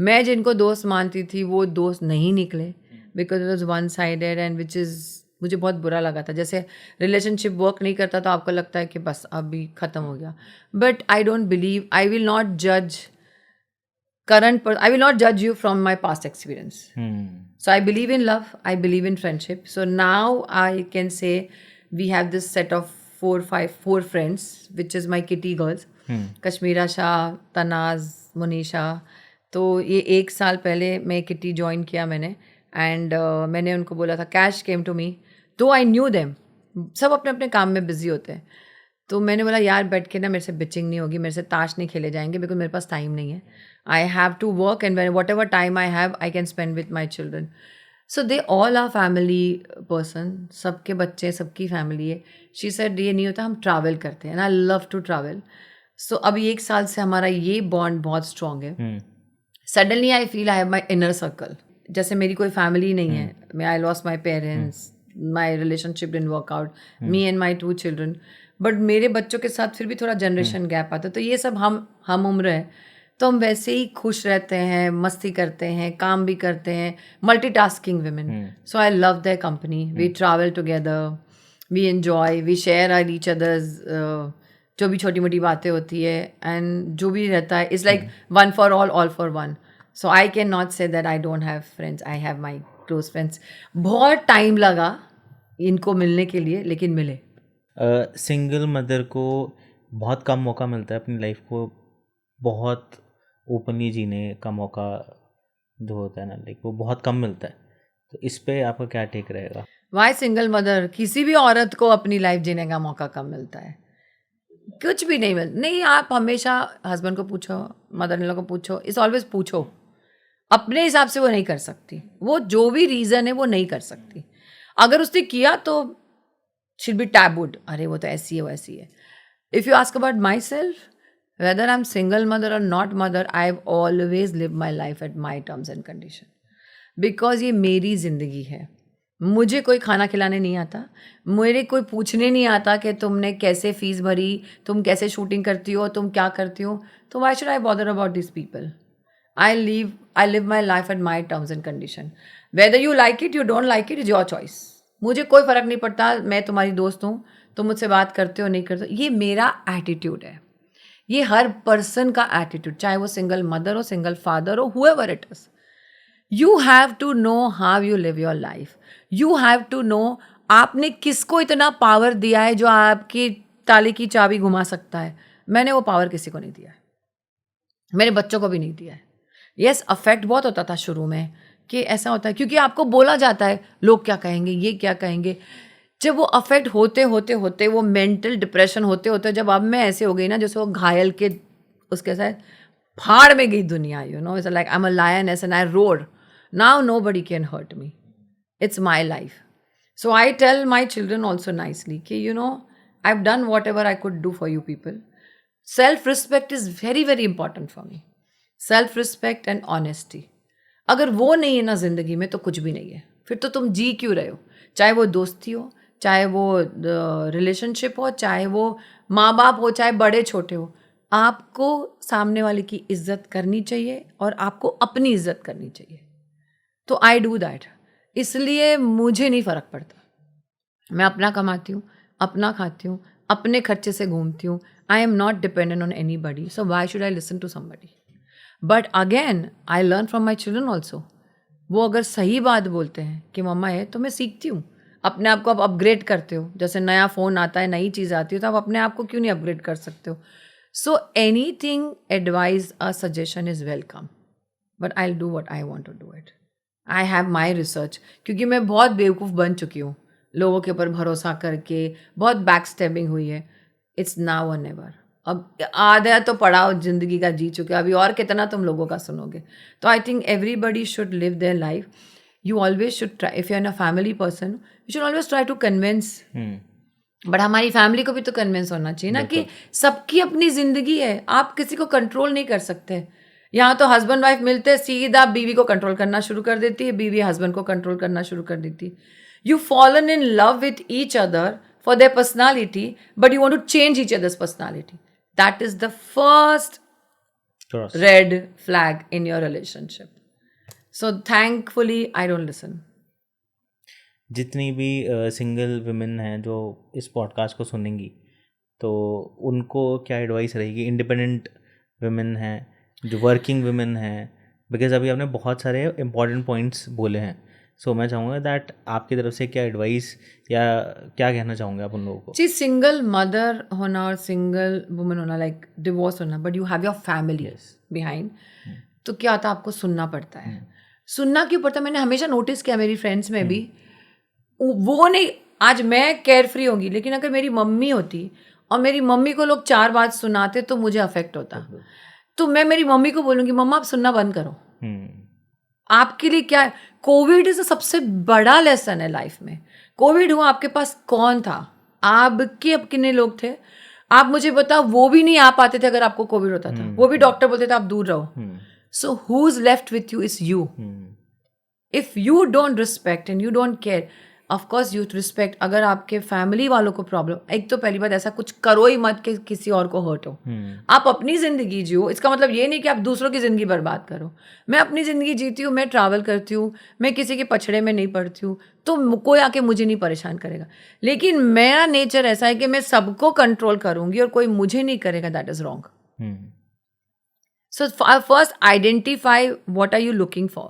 B: मैं जिनको दोस्त मानती थी वो दोस्त नहीं निकले, because it was one sided, and which is मुझे बहुत बुरा लगा था. जैसे रिलेशनशिप वर्क नहीं करता तो आपको लगता है कि बस अभी ख़त्म हो गया. But I don't believe, I will not जज current I will not judge you from my past experience. So I believe in love, I believe in friendship. So now I can say we have this set of four friends, which is my kitty girls. Kashmira Shah, Tanaaz, Munisha. तो ये 1 साल पहले मैं kitty join किया मैंने, and मैंने उनको बोला था, कैश केम टू मी, तो आई न्यू देम. सब अपने अपने काम में बिजी होते हैं. तो मैंने बोला यार बैठ के ना मेरे से बिचिंग नहीं होगी, मेरे से ताश नहीं खेले जाएंगे, बिकॉज मेरे पास टाइम नहीं है. I have to work, and whatever time I have I can spend with my children. So they all are family person. सबके बच्चे, सबकी फैमिली है. शी सेड ये नहीं होता, हम ट्रैवल करते हैं, and I love to travel. So अभी 1 साल से हमारा ये बॉन्ड बहुत स्ट्रॉन्ग है. Suddenly I feel I have my inner circle. जैसे मेरी कोई फैमिली नहीं है. मैं आई lost my parents, my relationship didn't work out, me and my 2 children. But मेरे बच्चों के साथ फिर भी थोड़ा जनरेशन गैप आता है. तो ये सब हम उम्र है, तो हम वैसे ही खुश रहते हैं, मस्ती करते हैं, काम भी करते हैं, multitasking women. So I love their company. We travel together, we enjoy, we share are each others, जो भी छोटी मोटी बातें होती है, एंड जो भी रहता है it's like one for all for one. So I can not say that I don't have friends, I have my close friends. बहुत टाइम लगा इनको मिलने के लिए, लेकिन मिले.
A: सिंगल मदर को बहुत कम मौका मिलता है अपनी लाइफ को बहुत ओपनली जीने का मौका, जो होता है ना, लाइक वो बहुत कम मिलता है. तो इस पे आपका क्या टेक रहेगा?
B: Why single mother? किसी भी औरत को अपनी लाइफ जीने का मौका कम मिलता है. कुछ भी नहीं मिलता. नहीं, आप हमेशा हस्बैंड को पूछो, मदर इन लॉ को पूछो, इस ऑलवेज पूछो. अपने हिसाब से वो नहीं कर सकती. वो जो भी रीज़न है वो नहीं कर सकती. अगर उसने किया तो she'll be tabooed. अरे वो तो ऐसी है, वो ऐसी है. If you ask about myself, whether I'm single mother or not mother, I've always lived my life at my terms and condition. Because ये मेरी ज़िंदगी है. मुझे कोई खाना खिलाने नहीं आता, मेरे कोई पूछने नहीं आता कि तुमने कैसे फीस भरी, तुम कैसे शूटिंग करती हो, तुम क्या करती हो. तो why should I bother about these people? I live my life at my terms and condition. Whether you like it, you don't like it, is your choice. मुझे कोई फ़र्क नहीं पड़ता. मैं तुम्हारी दोस्त हूँ, तुम मुझसे बात करते हो नहीं करते हो, ये मेरा एटीट्यूड है. ये हर पर्सन का एटीट्यूड, चाहे वो सिंगल मदर हो, सिंगल फादर हो, whoever it is. You have to know how you live your life. You have to know आपने किसको इतना पावर दिया है जो आपकी ताले की चाबी घुमा सकता है. मैंने वो पावर किसी को नहीं दिया है, मेरे बच्चों को भी नहीं दिया है. यस, अफेक्ट बहुत होता था शुरू में कि ऐसा होता है क्योंकि आपको बोला जाता है लोग क्या कहेंगे, ये क्या कहेंगे. जब वो अफेक्ट होते होते होते वो मेंटल डिप्रेशन होते होते जब अब मैं ऐसे हो गई ना जैसे वो घायल के उसके साथ फाड़ में गई दुनिया. You know, it's like I am a lioness and I roar. Now nobody can hurt me. It's my life. So I tell my children also nicely कि you know I've done whatever I could do for you people. Self-respect is very very important for me. Self-respect and honesty. अगर वो नहीं है ना ज़िंदगी में तो कुछ भी नहीं है. फिर तो तुम जी क्यों रहे हो? चाहे वो दोस्ती हो, चाहे वो रिलेशनशिप हो, चाहे वो माँ बाप हो, चाहे बड़े छोटे हो. आपको सामने वाले की इज्जत करनी चाहिए और आपको अपनी इज्जत करनी चाहिए. तो आई डू दैट. इसलिए मुझे नहीं फ़र्क पड़ता. मैं अपना कमाती हूँ, अपना खाती हूँ, अपने खर्चे से घूमती हूँ. I am not dependent on anybody. So why should I listen to somebody. But again I learn from my children also. वो अगर सही बात बोलते हैं कि मम्मा है तो मैं सीखती हूँ. अपने आप को आप अपग्रेड करते हो. जैसे नया फ़ोन आता है, नई चीज़ आती है तो आप अपने आप को क्यों नहीं अपग्रेड कर सकते हो. So anything advice a suggestion is welcome. But I will do what I want to do it. I have my research. क्योंकि मैं बहुत बेवकूफ़ बन चुकी हूँ लोगों के ऊपर भरोसा करके. बहुत बैक स्टेबिंग हुई है. इट्स नाउ और नेवर. अब आधा तो पड़ाव ज़िंदगी का जी चुके, अभी और कितना तुम लोगों का सुनोगे. तो I think everybody should live their life. You always should try. If you are an a family person you should always try to convince. But हमारी फैमिली को भी तो कन्विंस होना चाहिए ना कि सबकी अपनी ज़िंदगी है. आप किसी को कंट्रोल नहीं कर सकते. यहाँ तो हस्बैंड वाइफ मिलते सीधा बीवी को कंट्रोल करना शुरू कर देती है, बीवी हस्बैंड को कंट्रोल करना शुरू कर देती है. You fallen in love with each other for their personality but you want to change each others personality. That is the first red flag in your relationship. So thankfully I don't listen.
A: जितनी भी single women हैं जो इस podcast को सुनेंगी तो उनको क्या advice रहेगी? इंडिपेंडेंट वुमेन हैं, जो वर्किंग वुमेन हैं, बिकॉज अभी आपने बहुत सारे इंपॉर्टेंट पॉइंट्स बोले हैं. सो मैं चाहूँगा दैट आपकी तरफ से क्या एडवाइस या क्या कहना चाहूँगे आप उन लोगों को?
B: जी, सिंगल मदर होना और सिंगल वुमन होना, लाइक डिवोर्स होना, but you have your family behind. तो क्या होता है, आपको सुनना पड़ता है. सुनना क्यों पड़ता है? मैंने हमेशा नोटिस किया मेरी फ्रेंड्स में भी. वो नहीं, आज मैं केयर फ्री होंगी लेकिन अगर मेरी मम्मी होती और मेरी मम्मी को लोग 4 बात सुनाते तो मुझे अफेक्ट होता. तो मैं मेरी मम्मी को बोलूँगी मम्मा आप सुनना बंद करो. आपके लिए क्या है? कोविड इज सबसे बड़ा लेसन है लाइफ में. कोविड हुआ, आपके पास कौन था? आपके अब कितने लोग थे? आप मुझे बताओ. वो भी नहीं आ पाते थे अगर आपको कोविड होता था. वो भी डॉक्टर बोलते थे आप दूर रहो. So who is left with you is you. If you don't respect and you don't care, of course you respect. अगर आपके फैमिली वालों को प्रॉब्लम, एक तो पहली बात ऐसा कुछ करो ही मत कि किसी और को हर्ट हो. आप अपनी ज़िंदगी जियो. इसका मतलब ये नहीं कि आप दूसरों की ज़िंदगी बर्बाद करो. मैं अपनी ज़िंदगी जीती हूँ, मैं ट्रैवल करती हूँ, मैं किसी के पछड़े में नहीं पड़ती हूँ, तो कोई आके मुझे नहीं परेशान करेगा. लेकिन मेरा नेचर ऐसा है कि मैं सबको कंट्रोल करूँगी और कोई मुझे नहीं करेगा. That is wrong. So first identify what are you looking for.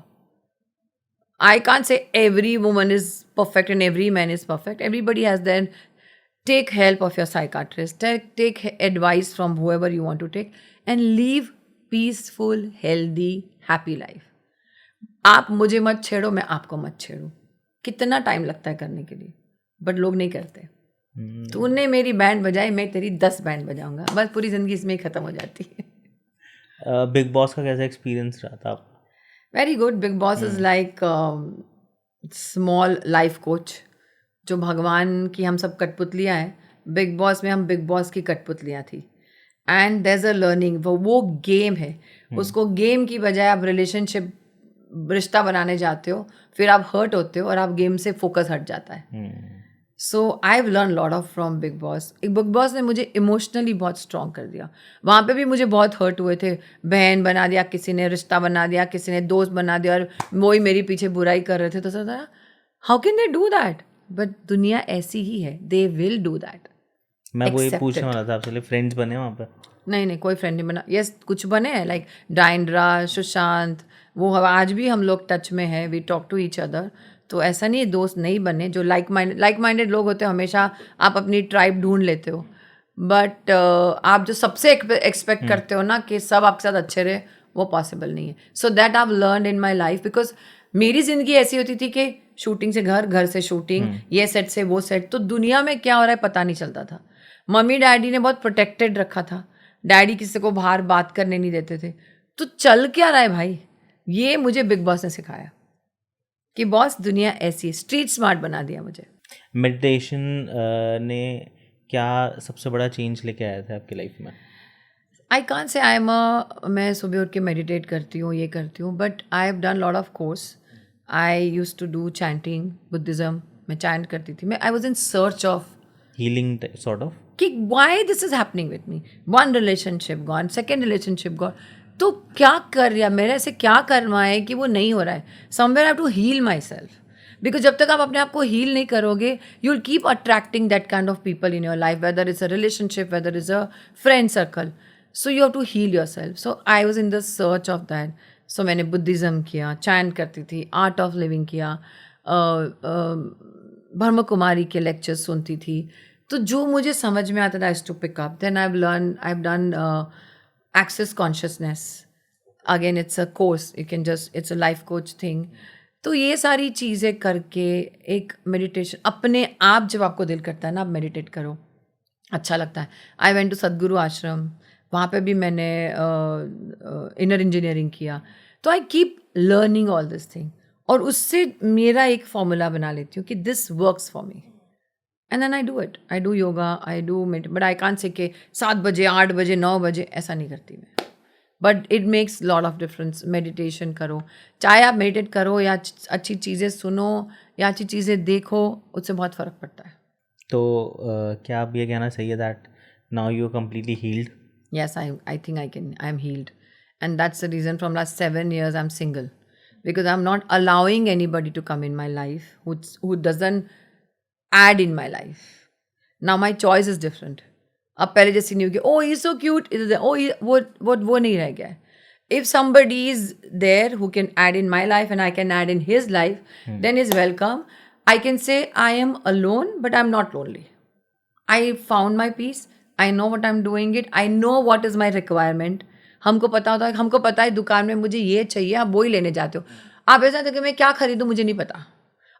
B: I can't say every woman is perfect and every man is perfect. Everybody has their, take help of your psychiatrist, take advice from whoever you want to take and live peaceful, healthy, happy life. आप मुझे मत छेड़ो, मैं आपको मत छेड़ू. कितना time लगता है करने के लिए, बट लोग नहीं करते. तूने मेरी बैंड बजाई, मैं तेरी 10 बैंड बजाऊंगा, बस पूरी ज़िंदगी इसमें ही ख़त्म हो जाती है.
A: बिग बॉस का कैसा एक्सपीरियंस रहा था आपका?
B: Very good. Big boss is like small life coach. जो भगवान की हम सब कठपुतलियाँ हैं, बिग बॉस में हम बिग बॉस की कठपुतलियाँ थी. And there is a learning. वो गेम है. उसको गेम की बजाय आप रिलेशनशिप, रिश्ता बनाने जाते हो, फिर आप हर्ट होते हो और आप गेम से फोकस हट जाता है. So I have learn lot of from Bigg Boss. Bigg Boss ने मुझे इमोशनली बहुत स्ट्रॉन्ग कर दिया. वहाँ पे भी मुझे बहुत हर्ट हुए थे. बहन बना दिया किसी ने, रिश्ता बना दिया किसी ने, दोस्त बना दिया, और वो ही मेरी पीछे बुराई कर रहे थे. तो सोचा how can they do that? But दुनिया ऐसी ही है, दे विल डू दैट.
A: मैं वही
B: Accept
A: पूछने
B: it.
A: वाला था आपसे, फ्रेंड्स बने वहाँ पे?
B: नहीं कोई फ्रेंड नहीं बना. यस कुछ बने हैं लाइक डायंड्रा, सुशांत, वो आज भी हम लोग टच में है. We talk to each other. तो ऐसा नहीं है दोस्त नहीं बने. जो लाइक माइंडेड लोग होते हैं हमेशा आप अपनी ट्राइब ढूंढ लेते हो. बट आप जो सबसे एक्सपेक्ट करते हो ना कि सब आपके साथ अच्छे रहे, वो पॉसिबल नहीं है. So that I have learned in my life. Because मेरी ज़िंदगी ऐसी होती थी कि शूटिंग से घर, घर से शूटिंग, ये सेट से वो सेट. तो दुनिया में क्या हो रहा है पता नहीं चलता था. मम्मी डैडी ने बहुत प्रोटेक्टेड रखा था. डैडी किसी को बाहर बात करने नहीं देते थे. तो चल क्या रहा है भाई, ये मुझे बिग बॉस ने सिखाया कि बॉस दुनिया ऐसी, स्ट्रीट स्मार्ट बना दिया मुझे.
A: मेडिटेशन ने क्या सबसे बड़ा चेंज लेके आया था आपकी लाइफ में?
B: आई कांट से मैं सुबह उठ के मेडिटेट करती हूँ, ये करती हूँ, but I have done lot of course. I use to do chanting, Buddhism. मैं चैंट करती थी. I was in search of
A: healing sort of
B: कि why this is happening with me. One relationship gone, second relationship gone. तो क्या कर रहा, मेरे से क्या करवाएं कि वो नहीं हो रहा है. Somewhere I have to heal my self. Because जब तक आप अपने आप को हील नहीं करोगे, you will keep attracting that kind of people in your life, whether is a relationship, whether is a friend circle. So you have to heal your self. So I was in the search of that. So मैंने Buddhism किया, chant करती थी, art of living किया, ब्रह्म कुमारी के lectures सुनती थी. तो जो मुझे समझ में आता था, I to pick up. Then I have done Access Consciousness. Again it's a course, you can just, it's a life coach thing. तो ये सारी चीज़ें करके एक मेडिटेशन अपने आप, जब आपको दिल करता है ना आप मेडिटेट करो, अच्छा लगता है. आई वेंट टू सदगुरु आश्रम. वहाँ पे भी मैंने इनर इंजीनियरिंग किया. तो I keep learning all this thing. और उससे मेरा एक फॉर्मूला बना लेती हूँ कि this works for me. And then I do it. I do yoga, I do but I can't say कि 7 बजे 8 बजे 9 बजे ऐसा नहीं करती मैं. But it makes lot of difference. Meditation करो, चाहे आप मेडिटेट करो या अच्छी चीज़ें सुनो या अच्छी चीज़ें देखो, उससे बहुत फ़र्क पड़ता है.
A: तो क्या आप ये कहना सही है that now you are completely healed?
B: Yes, I think I am healed. And that's the reason from last 7 years I'm single. Because I'm not allowing anybody to come in my life who doesn't add in my life. Now my choice is different. अब पहले जैसे नहीं होगी, oh he's so cute, वो नहीं रह गया. If somebody is there who can add in my life and I can add in his life, then he's welcome. I can say I am alone, but I'm not lonely. I found my peace. I know what I'm doing it. I know what is my requirement. हमको पता होता है, हमको पता है दुकान में मुझे ये चाहिए, आप वो ही लेने जाते हो. आप ऐसा था कि मैं क्या खरीदूँ मुझे नहीं पता.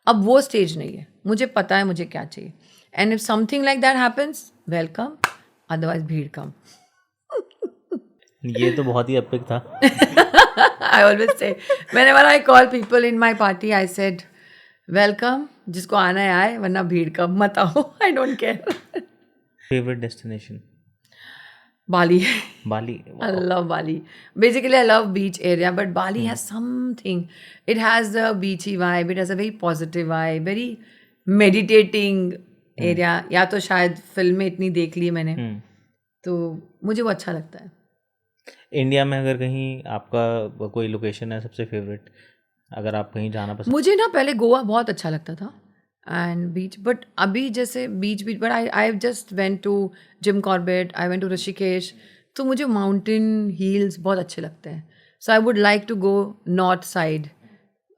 B: अब वो स्टेज नहीं है, मुझे पता है मुझे क्या चाहिए. And if something like that happens, welcome, otherwise भीड़ कम.
A: ये तो बहुत ही एपिक था.
B: I always say, whenever I call people in my party, I said, welcome, जिसको आना है आए, वरना भीड़ कम मत आओ. I don't care.
A: Favorite destination?
B: Bali.
A: Bali.
B: I love Bali. Basically, I love beach area, but Bali has something. It has the beachy vibe. It has a very positive vibe, very meditating area. या तो शायद film में इतनी देख ली मैंने, तो मुझे वो अच्छा लगता है.
A: इंडिया में अगर कहीं आपका कोई लोकेशन है सबसे फेवरेट, अगर आप कहीं जाना पसंद?
B: मुझे ना पहले गोवा बहुत अच्छा लगता था एंड बीच, बट अभी जैसे beach but I just went to Jim Corbett, I went to Rishikesh. तो मुझे माउंटेन हील्स बहुत अच्छे लगते हैं. So I would like to go north side.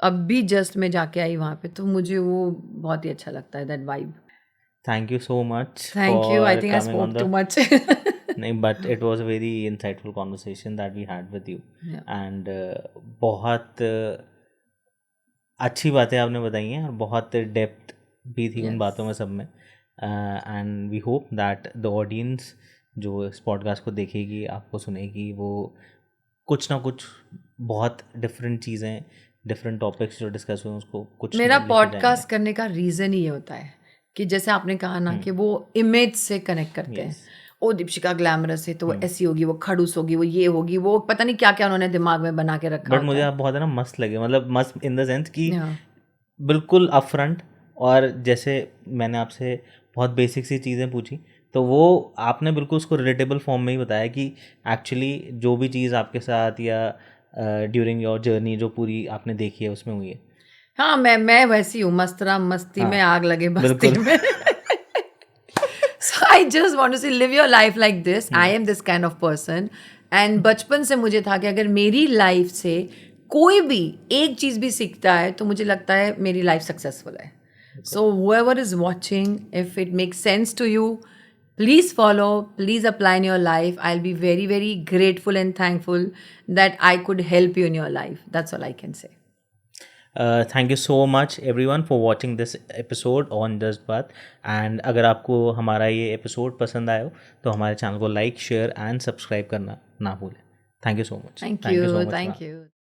B: अब भी जस्ट मैं जाके आई वहाँ पे, तो मुझे वो बहुत ही अच्छा लगता है, that vibe.
A: Thank you so much.
B: Thank you. I think I spoke too much.
A: नहीं, but it was a very insightful conversation that we had with you. And बहुत अच्छी बातें आपने बताई हैं और बहुत डेप्थ भी थी उन बातों में सब में. And we hope that the audience जो इस पॉडकास्ट को देखेगी, आपको सुनेगी, वो कुछ ना कुछ बहुत डिफरेंट चीज़ें, डिफरेंट टॉपिक्स जो डिस्कस हुए उसको कुछ
B: मेरा पॉडकास्ट करने का रीज़न ही ये होता है कि जैसे आपने कहा ना कि वो इमेज से कनेक्ट करते हैं. ओ दीपिका ग्लैमरस है तो वो ऐसी होगी, वो खड़ूस होगी, वो ये होगी, वो पता नहीं क्या क्या उन्होंने दिमाग में बना के रखा.
A: बट मुझे आप बहुत है ना मस्त लगे, मतलब मस्त इन द सेंस कि बिल्कुल अपफ्रंट. और जैसे मैंने आपसे बहुत बेसिक सी चीज़ें पूछी, तो वो आपने बिल्कुल उसको रिलेटेबल फॉर्म में ही बताया कि एक्चुअली जो भी चीज़ आपके साथ या ड्यूरिंग योर जर्नी जो पूरी आपने देखी है उसमें हुई है.
B: हाँ, मैं वैसी हूँ, मस्तरा मस्ती में आग लगे बस्ती में. So I just want to say live your life like this. I am this kind of person. And बचपन से मुझे था कि अगर मेरी लाइफ से कोई भी एक चीज़ भी सीखता है तो मुझे लगता है मेरी लाइफ सक्सेसफुल है. So whoever is watching, if it makes sense to you, please follow, please apply in your life. I'll be very, very grateful and thankful that I could help you in your life. That's all I can say.
A: Thank you so much everyone for watching this episode on just बात. And अगर आपको हमारा ये episode पसंद आया हो तो हमारे चैनल को लाइक, शेयर एंड सब्सक्राइब करना ना भूलें. Thank you so much.
B: Thank you.